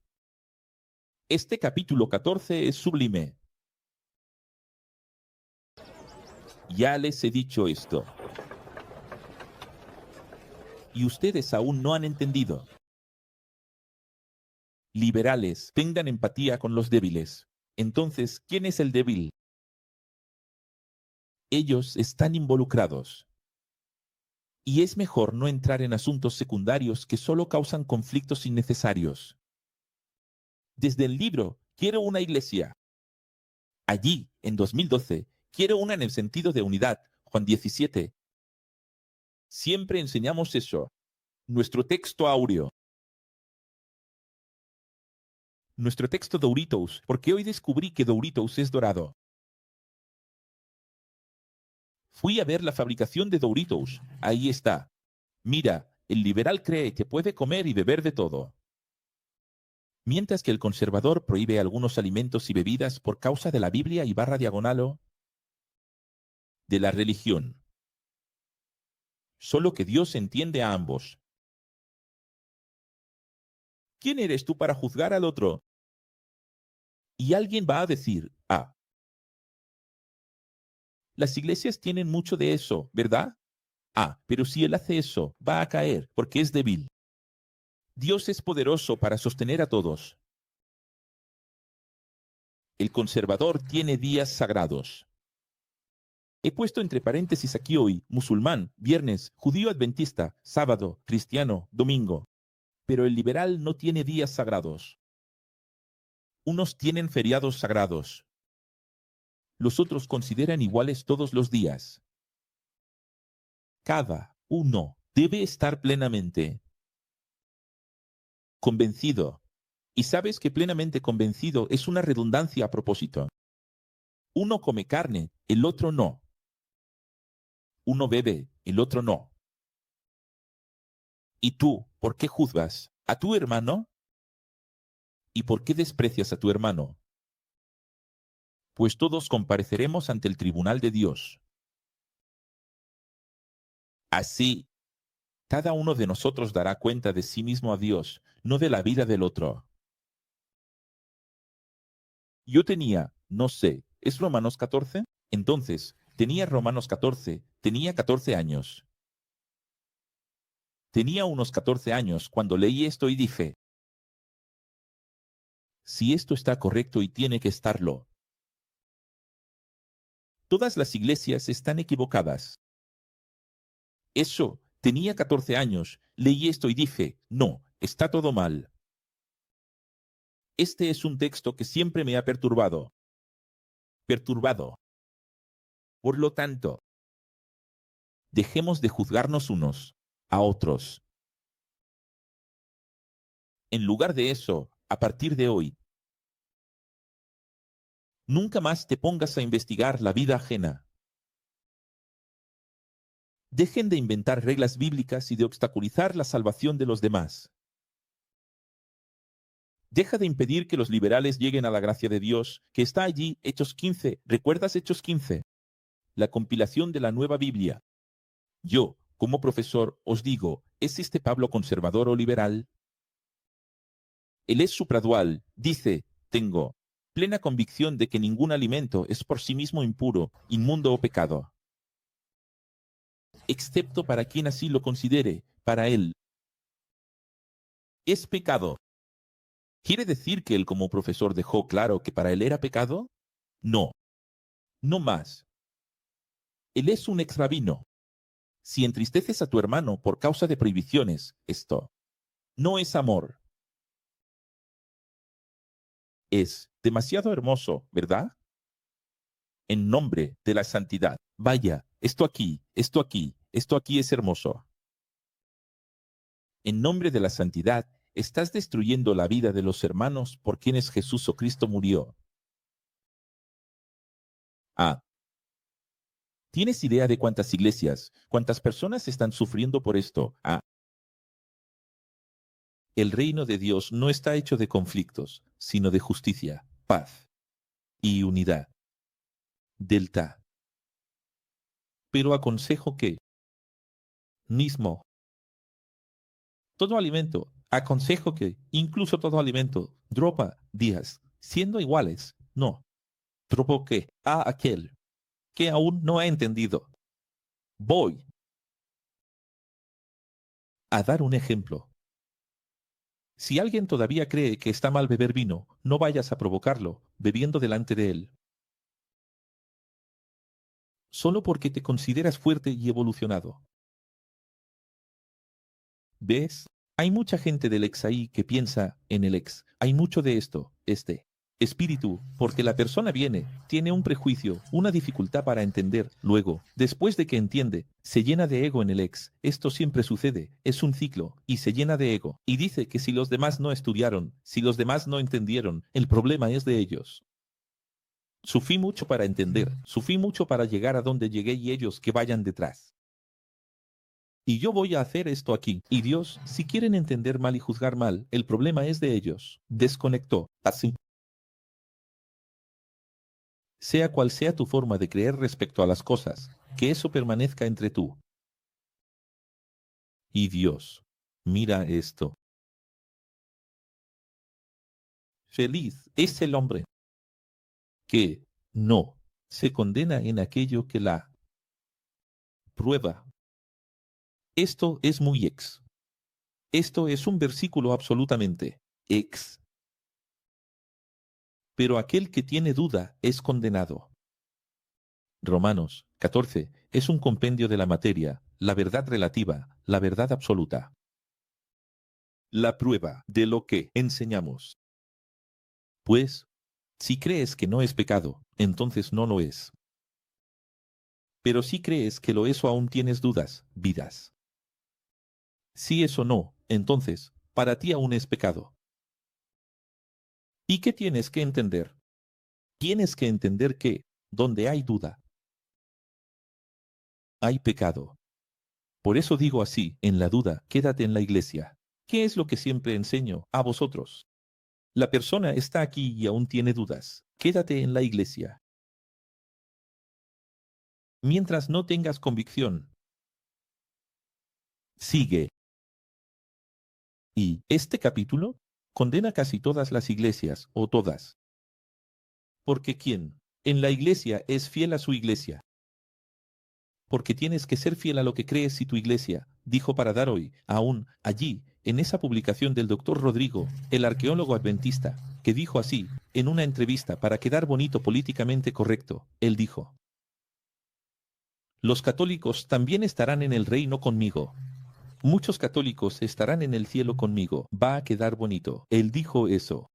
Este capítulo 14 es sublime. Ya les he dicho esto. Y ustedes aún no han entendido. Liberales, tengan empatía con los débiles. Entonces, ¿quién es el débil? Ellos están involucrados. Y es mejor no entrar en asuntos secundarios que solo causan conflictos innecesarios. Desde el libro Quiero una iglesia. Allí, en 2012, quiero una en el sentido de unidad, Juan 17. Siempre enseñamos eso. Nuestro texto áureo. Nuestro texto Doritos, porque hoy descubrí que Doritos es dorado. Fui a ver la fabricación de Doritos. Ahí está. Mira, el liberal cree que puede comer y beber de todo. Mientras que el conservador prohíbe algunos alimentos y bebidas por causa de la Biblia y /diagonal de la religión. Solo que Dios entiende a ambos. ¿Quién eres tú para juzgar al otro? Y alguien va a decir, las iglesias tienen mucho de eso, ¿verdad? Pero si él hace eso, va a caer, porque es débil. Dios es poderoso para sostener a todos. El conservador tiene días sagrados. He puesto entre paréntesis aquí hoy, musulmán, viernes, judío adventista, sábado, cristiano, domingo. Pero el liberal no tiene días sagrados. Unos tienen feriados sagrados. Los otros consideran iguales todos los días. Cada uno debe estar plenamente convencido. Y sabes que plenamente convencido es una redundancia a propósito. Uno come carne, el otro no. Uno bebe, el otro no. ¿Y tú, por qué juzgas a tu hermano? ¿Y por qué desprecias a tu hermano? Pues todos compareceremos ante el tribunal de Dios. Así Cada uno de nosotros dará cuenta de sí mismo a Dios, no de la vida del otro. Yo tenía, no sé, ¿es Romanos 14? Entonces, tenía 14 años. Tenía unos 14 años cuando leí esto y dije, si esto está correcto y tiene que estarlo. Todas las iglesias están equivocadas. Eso, tenía 14 años, leí esto y dije, no, está todo mal. Este es un texto que siempre me ha perturbado. Por lo tanto, dejemos de juzgarnos unos a otros. En lugar de eso, a partir de hoy, nunca más te pongas a investigar la vida ajena. Dejen de inventar reglas bíblicas y de obstaculizar la salvación de los demás. Deja de impedir que los liberales lleguen a la gracia de Dios, que está allí, Hechos 15. ¿Recuerdas Hechos 15? La compilación de la nueva Biblia. Yo, como profesor, os digo, ¿es este Pablo conservador o liberal? Él es supradual. Dice, tengo plena convicción de que ningún alimento es por sí mismo impuro, inmundo o pecado. Excepto para quien así lo considere, para él. ¿Es pecado? ¿Quiere decir que él como profesor dejó claro que para él era pecado? No. No más. Él es un ex-rabino. Si entristeces a tu hermano por causa de prohibiciones, esto no es amor. Es demasiado hermoso, ¿verdad? En nombre de la santidad. Vaya, esto aquí es hermoso. En nombre de la santidad, estás destruyendo la vida de los hermanos por quienes Jesús o Cristo murió. Ah. ¿Tienes idea de cuántas iglesias, cuántas personas están sufriendo por esto? Ah. El reino de Dios no está hecho de conflictos, sino de justicia, paz y unidad. Delta. Pero aconsejo que mismo todo alimento, aconsejo que incluso todo alimento, dropa días, siendo iguales, no. Dropo que a aquel que aún no ha entendido. Voy a dar un ejemplo. Si alguien todavía cree que está mal beber vino, no vayas a provocarlo, bebiendo delante de él. Solo porque te consideras fuerte y evolucionado. ¿Ves? Hay mucha gente del ex ahí que piensa en el ex. Hay mucho de esto, espíritu, porque la persona viene, tiene un prejuicio, una dificultad para entender. Luego, después de que entiende, se llena de ego en el ex. Esto siempre sucede, es un ciclo, y se llena de ego. Y dice que si los demás no estudiaron, si los demás no entendieron, el problema es de ellos. Sufrí mucho para entender, sufrí mucho para llegar a donde llegué y ellos que vayan detrás. Y yo voy a hacer esto aquí. Y Dios, si quieren entender mal y juzgar mal, el problema es de ellos. Desconectó, así. Sea cual sea tu forma de creer respecto a las cosas, que eso permanezca entre tú y Dios. Mira esto. Feliz es el hombre que no se condena en aquello que la prueba. Esto es muy ex. Esto es un versículo absolutamente ex. Pero aquel que tiene duda es condenado. Romanos 14 es un compendio de la materia, la verdad relativa, la verdad absoluta. La prueba de lo que enseñamos. Pues, si crees que no es pecado, entonces no lo es. Pero si crees que lo es o aún tienes dudas, vidas. Si es o no, entonces, para ti aún es pecado. ¿Y qué tienes que entender? Tienes que entender que, donde hay duda, hay pecado. Por eso digo así, en la duda, quédate en la iglesia. ¿Qué es lo que siempre enseño a vosotros? La persona está aquí y aún tiene dudas. Quédate en la iglesia. Mientras no tengas convicción, Sigue. Y este capítulo condena casi todas las iglesias, o todas. Porque ¿quién en la iglesia es fiel a su iglesia? Porque tienes que ser fiel a lo que crees y tu iglesia, dijo para dar hoy, aún allí, en esa publicación del doctor Rodrigo, el arqueólogo adventista, que dijo así, en una entrevista para quedar bonito políticamente correcto, él dijo: los católicos también estarán en el reino conmigo. Muchos católicos estarán en el cielo conmigo. Va a quedar bonito. Él dijo eso.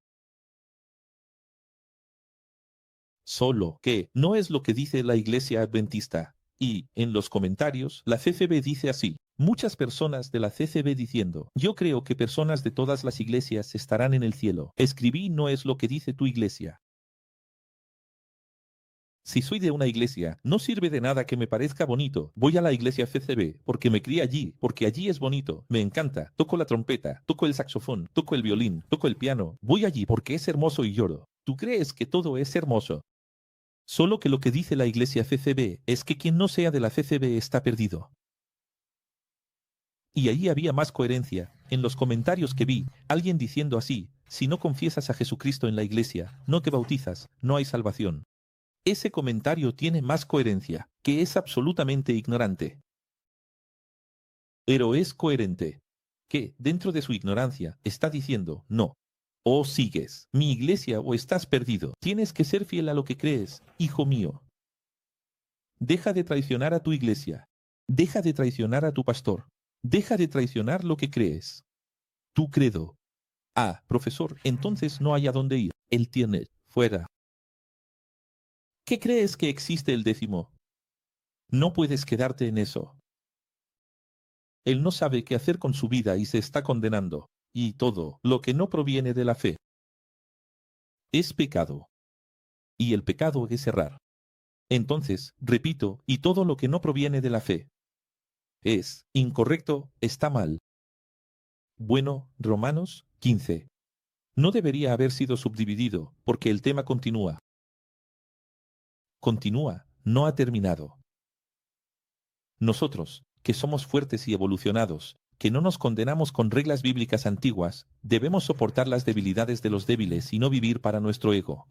Solo que no es lo que dice la iglesia adventista. Y, en los comentarios, la CCB dice así. Muchas personas de la CCB diciendo: yo creo que personas de todas las iglesias estarán en el cielo. Escribí: no es lo que dice tu iglesia. Si soy de una iglesia, no sirve de nada que me parezca bonito. Voy a la iglesia CCB porque me crié allí, porque allí es bonito. Me encanta. Toco la trompeta, toco el saxofón, toco el violín, toco el piano. Voy allí porque es hermoso y lloro. ¿Tú crees que todo es hermoso? Solo que lo que dice la iglesia CCB es que quien no sea de la CCB está perdido. Y ahí había más coherencia. En los comentarios que vi, alguien diciendo así: si no confiesas a Jesucristo en la iglesia, no te bautizas, no hay salvación. Ese comentario tiene más coherencia, que es absolutamente ignorante. Pero es coherente, que, dentro de su ignorancia, está diciendo: no. O sigues mi iglesia o estás perdido. Tienes que ser fiel a lo que crees, hijo mío. Deja de traicionar a tu iglesia. Deja de traicionar a tu pastor. Deja de traicionar lo que crees. Tu credo. Ah, profesor, entonces no hay a dónde ir. Él tiene, fuera. ¿Qué crees que existe el 10º? No puedes quedarte en eso. Él no sabe qué hacer con su vida y se está condenando. Y todo lo que no proviene de la fe es pecado. Y el pecado es errar. Entonces, repito, y todo lo que no proviene de la fe es incorrecto, está mal. Bueno, Romanos 15. No debería haber sido subdividido, porque el tema continúa. Continúa, no ha terminado. Nosotros, que somos fuertes y evolucionados, que no nos condenamos con reglas bíblicas antiguas, debemos soportar las debilidades de los débiles y no vivir para nuestro ego.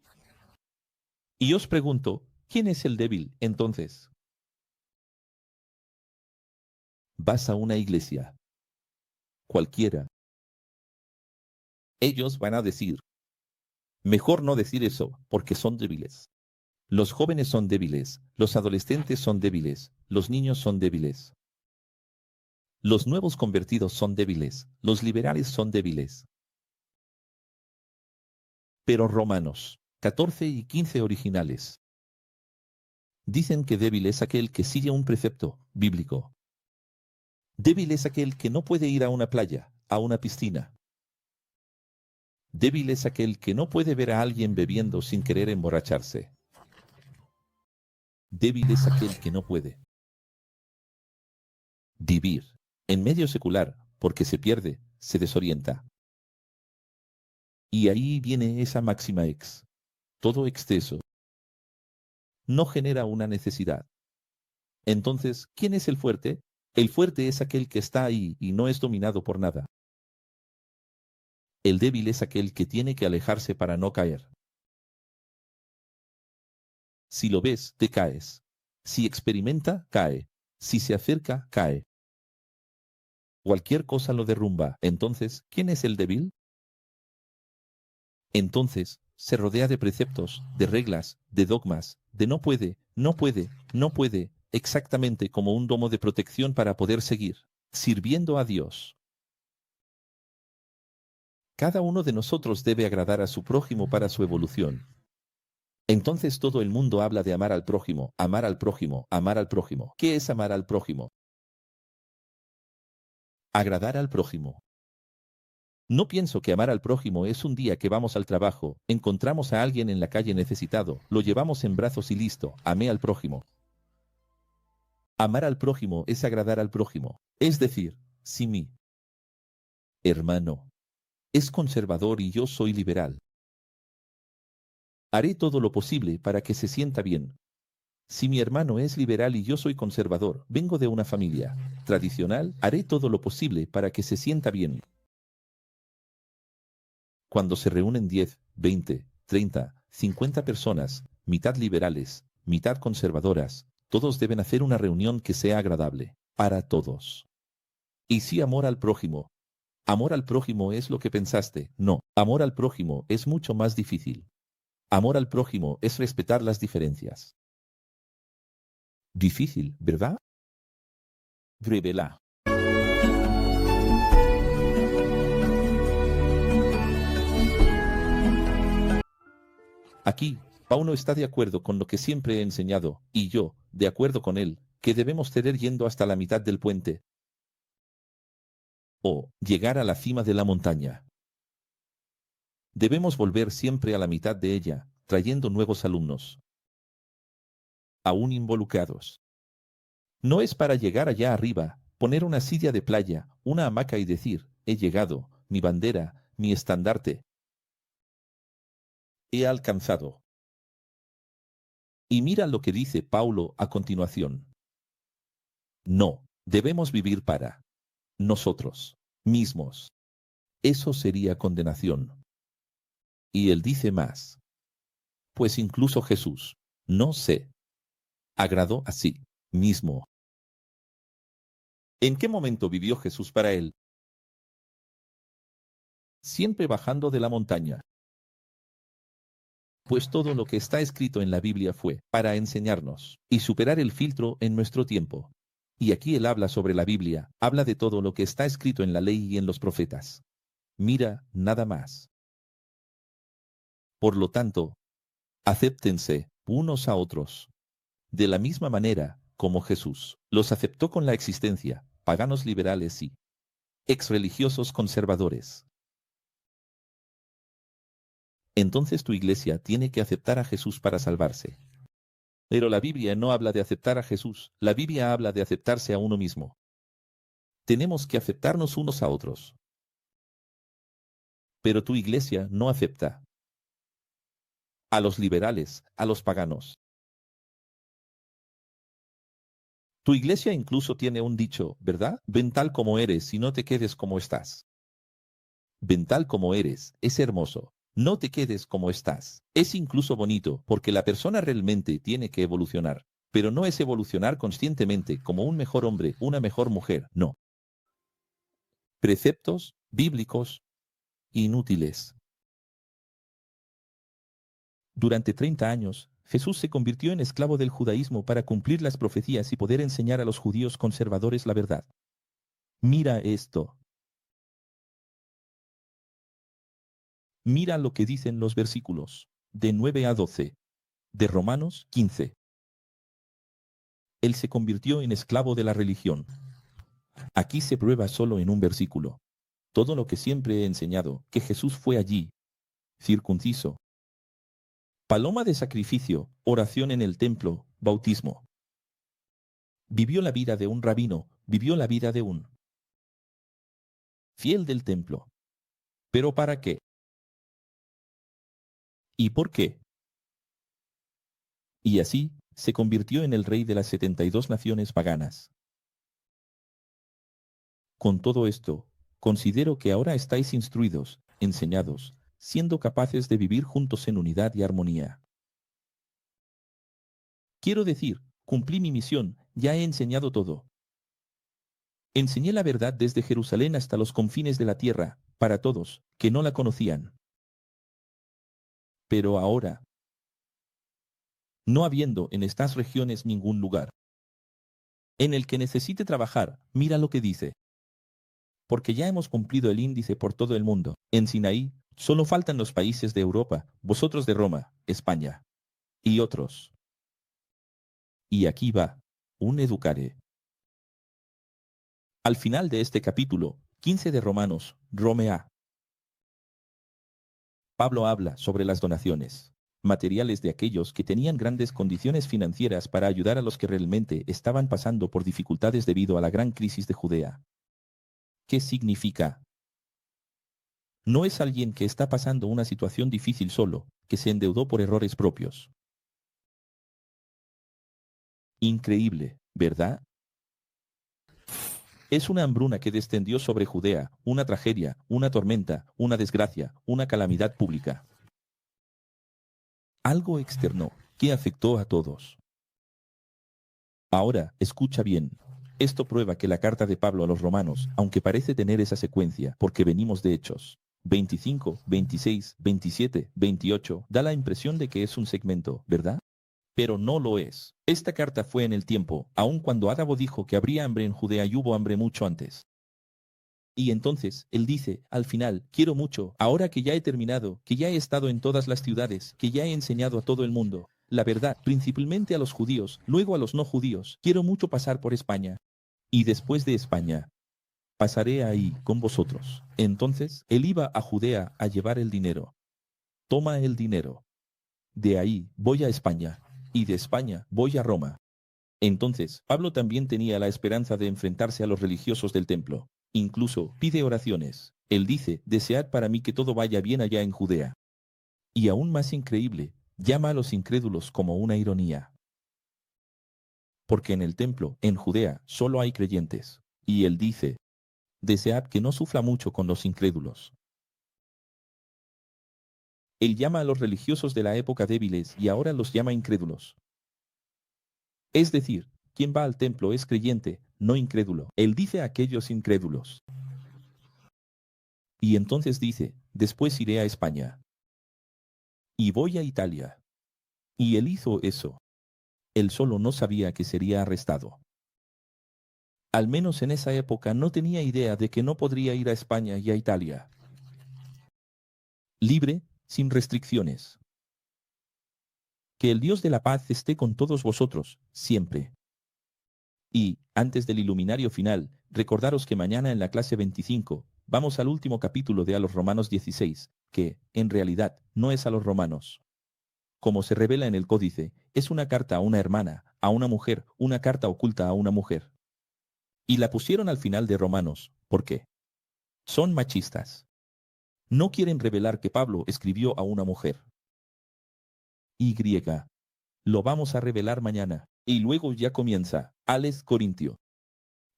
Y os pregunto, ¿quién es el débil, entonces? Vas a una iglesia. Cualquiera. Ellos van a decir: mejor no decir eso, porque son débiles. Los jóvenes son débiles, los adolescentes son débiles, los niños son débiles. Los nuevos convertidos son débiles, los liberales son débiles. Pero Romanos 14 y 15 originales dicen que débil es aquel que sigue un precepto bíblico. Débil es aquel que no puede ir a una playa, a una piscina. Débil es aquel que no puede ver a alguien bebiendo sin querer emborracharse. Débil es aquel que no puede vivir en medio secular, porque se pierde, se desorienta. Y ahí viene esa máxima ex. Todo exceso no genera una necesidad. Entonces, ¿quién es el fuerte? El fuerte es aquel que está ahí y no es dominado por nada. El débil es aquel que tiene que alejarse para no caer. Si lo ves, te caes. Si experimenta, cae. Si se acerca, cae. Cualquier cosa lo derrumba. Entonces, ¿quién es el débil? Entonces, se rodea de preceptos, de reglas, de dogmas, de no puede, no puede, no puede, exactamente como un domo de protección para poder seguir sirviendo a Dios. Cada uno de nosotros debe agradar a su prójimo para su evolución. Entonces todo el mundo habla de amar al prójimo, amar al prójimo, amar al prójimo. ¿Qué es amar al prójimo? Agradar al prójimo. No pienso que amar al prójimo es un día que vamos al trabajo, encontramos a alguien en la calle necesitado, lo llevamos en brazos y listo, amé al prójimo. Amar al prójimo es agradar al prójimo. Es decir, si mi hermano es conservador y yo soy liberal, haré todo lo posible para que se sienta bien. Si mi hermano es liberal y yo soy conservador, vengo de una familia tradicional, haré todo lo posible para que se sienta bien. Cuando se reúnen 10, 20, 30, 50 personas, mitad liberales, mitad conservadoras, todos deben hacer una reunión que sea agradable para todos. Y si amor al prójimo. Amor al prójimo es lo que pensaste. No, amor al prójimo es mucho más difícil. Amor al prójimo es respetar las diferencias. Difícil, ¿verdad? Revela. Aquí, Paulo está de acuerdo con lo que siempre he enseñado, y yo, de acuerdo con él, que debemos ceder yendo hasta la mitad del puente. O llegar a la cima de la montaña. Debemos volver siempre a la mitad de ella, trayendo nuevos alumnos. Aún involucrados. No es para llegar allá arriba, poner una silla de playa, una hamaca y decir, he llegado, mi bandera, mi estandarte. He alcanzado. Y mira lo que dice Paulo a continuación. No, debemos vivir para nosotros mismos. Eso sería condenación. Y él dice más. Pues incluso Jesús, no se agradó a sí mismo. ¿En qué momento vivió Jesús para él? Siempre bajando de la montaña. Pues todo lo que está escrito en la Biblia fue para enseñarnos y superar el filtro en nuestro tiempo. Y aquí él habla sobre la Biblia, habla de todo lo que está escrito en la ley y en los profetas. Mira, nada más. Por lo tanto, acéptense unos a otros. De la misma manera como Jesús los aceptó con la existencia, paganos liberales y exreligiosos conservadores. Entonces tu iglesia tiene que aceptar a Jesús para salvarse. Pero la Biblia no habla de aceptar a Jesús, la Biblia habla de aceptarse a uno mismo. Tenemos que aceptarnos unos a otros. Pero tu iglesia no acepta a los liberales, a los paganos. Tu iglesia incluso tiene un dicho, ¿verdad? Ven tal como eres y no te quedes como estás. Ven tal como eres, es hermoso. No te quedes como estás. Es incluso bonito, porque la persona realmente tiene que evolucionar. Pero no es evolucionar conscientemente como un mejor hombre, una mejor mujer, no. Preceptos bíblicos inútiles. Durante 30 años, Jesús se convirtió en esclavo del judaísmo para cumplir las profecías y poder enseñar a los judíos conservadores la verdad. Mira esto. Mira lo que dicen los versículos de 9 a 12 de Romanos 15. Él se convirtió en esclavo de la religión. Aquí se prueba solo en un versículo. Todo lo que siempre he enseñado, que Jesús fue allí, circunciso. Paloma de sacrificio, oración en el templo, bautismo. Vivió la vida de un rabino, vivió la vida de un fiel del templo. ¿Pero para qué? ¿Y por qué? Y así se convirtió en el rey de las 72 naciones paganas. Con todo esto, considero que ahora estáis instruidos, enseñados, siendo capaces de vivir juntos en unidad y armonía. Quiero decir, cumplí mi misión, ya he enseñado todo. Enseñé la verdad desde Jerusalén hasta los confines de la tierra, para todos, que no la conocían. Pero ahora, no habiendo en estas regiones ningún lugar en el que necesite trabajar, mira lo que dice. Porque ya hemos cumplido el índice por todo el mundo. En Sinaí, solo faltan los países de Europa, vosotros de Roma, España, y otros. Y aquí va, un educare. Al final de este capítulo, 15 de Romanos, Romea. Pablo habla sobre las donaciones, materiales de aquellos que tenían grandes condiciones financieras para ayudar a los que realmente estaban pasando por dificultades debido a la gran crisis de Judea. ¿Qué significa? No es alguien que está pasando una situación difícil solo, que se endeudó por errores propios. Increíble, ¿verdad? Es una hambruna que descendió sobre Judea, una tragedia, una tormenta, una desgracia, una calamidad pública. Algo externo que afectó a todos. Ahora, escucha bien. Esto prueba que la carta de Pablo a los romanos, aunque parece tener esa secuencia, porque venimos de Hechos 25, 26, 27, 28, da la impresión de que es un segmento, ¿verdad? Pero no lo es. Esta carta fue en el tiempo, aun cuando Ágabo dijo que habría hambre en Judea y hubo hambre mucho antes. Y entonces, él dice, al final, quiero mucho, ahora que ya he terminado, que ya he estado en todas las ciudades, que ya he enseñado a todo el mundo, la verdad, principalmente a los judíos, luego a los no judíos, quiero mucho pasar por España. Y después de España, pasaré ahí con vosotros. Entonces, él iba a Judea a llevar el dinero. Toma el dinero. De ahí voy a España, y de España voy a Roma. Entonces, Pablo también tenía la esperanza de enfrentarse a los religiosos del templo. Incluso pide oraciones. Él dice, desead para mí que todo vaya bien allá en Judea. Y aún más increíble, llama a los incrédulos como una ironía. Porque en el templo, en Judea, solo hay creyentes. Y él dice, desead que no sufra mucho con los incrédulos. Él llama a los religiosos de la época débiles y ahora los llama incrédulos. Es decir, quien va al templo es creyente, no incrédulo. Él dice a aquellos incrédulos. Y entonces dice, después iré a España. Y voy a Italia. Y él hizo eso. Él solo no sabía que sería arrestado. Al menos en esa época no tenía idea de que no podría ir a España y a Italia. Libre, sin restricciones. Que el Dios de la paz esté con todos vosotros, siempre. Y, antes del iluminario final, recordaros que mañana en la clase 25, vamos al último capítulo de A los Romanos 16, que, en realidad, no es a los romanos. Como se revela en el códice, es una carta a una hermana, a una mujer, una carta oculta a una mujer. Y la pusieron al final de Romanos, ¿por qué? Son machistas. No quieren revelar que Pablo escribió a una mujer. Y. Lo vamos a revelar mañana. Y luego ya comienza, Ales Corintio.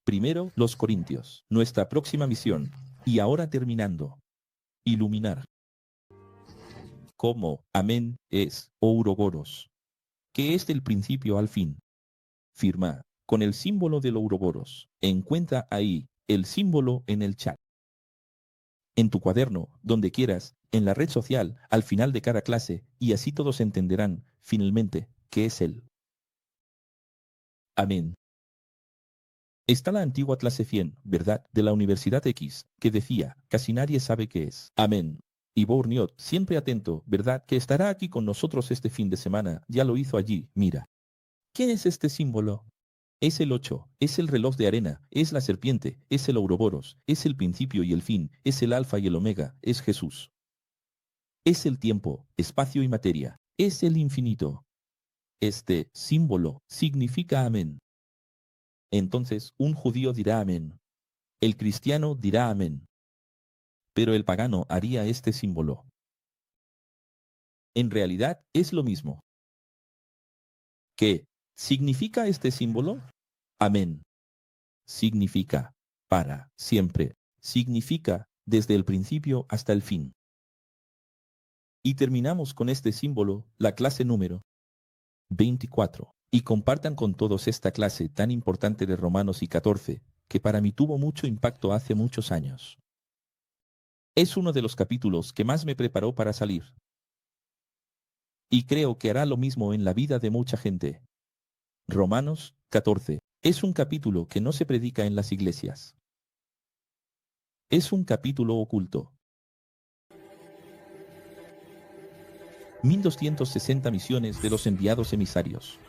Primero, los Corintios, nuestra próxima misión. Y ahora terminando. Iluminar. Como, amén, es, ouroboros. Que es del principio al fin. Firma, con el símbolo del ouroboros. Encuentra ahí, el símbolo en el chat. En tu cuaderno, donde quieras, en la red social, al final de cada clase, y así todos entenderán, finalmente, que es él. Amén. Está la antigua clase 100, ¿verdad?, de la Universidad X, que decía, casi nadie sabe qué es. Amén. Y Bourniot, siempre atento, ¿verdad?, que estará aquí con nosotros este fin de semana, ya lo hizo allí, mira. ¿Qué es este símbolo? Es el 8, es el reloj de arena, es la serpiente, es el ouroboros, es el principio y el fin, es el alfa y el omega, es Jesús. Es el tiempo, espacio y materia, es el infinito. Este símbolo significa amén. Entonces un judío dirá amén. El cristiano dirá amén. Pero el pagano haría este símbolo. En realidad es lo mismo. ¿Qué significa este símbolo? Amén. Significa para siempre. Significa desde el principio hasta el fin. Y terminamos con este símbolo, la clase número 24. Y compartan con todos esta clase tan importante de Romanos y 14, que para mí tuvo mucho impacto hace muchos años. Es uno de los capítulos que más me preparó para salir. Y creo que hará lo mismo en la vida de mucha gente. Romanos 14. Es un capítulo que no se predica en las iglesias. Es un capítulo oculto. 1260 misiones de los enviados emisarios.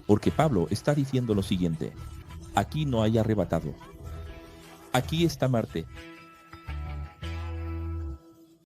Porque Pablo está diciendo lo siguiente. Aquí no hay arrebatado. Aquí está Marte,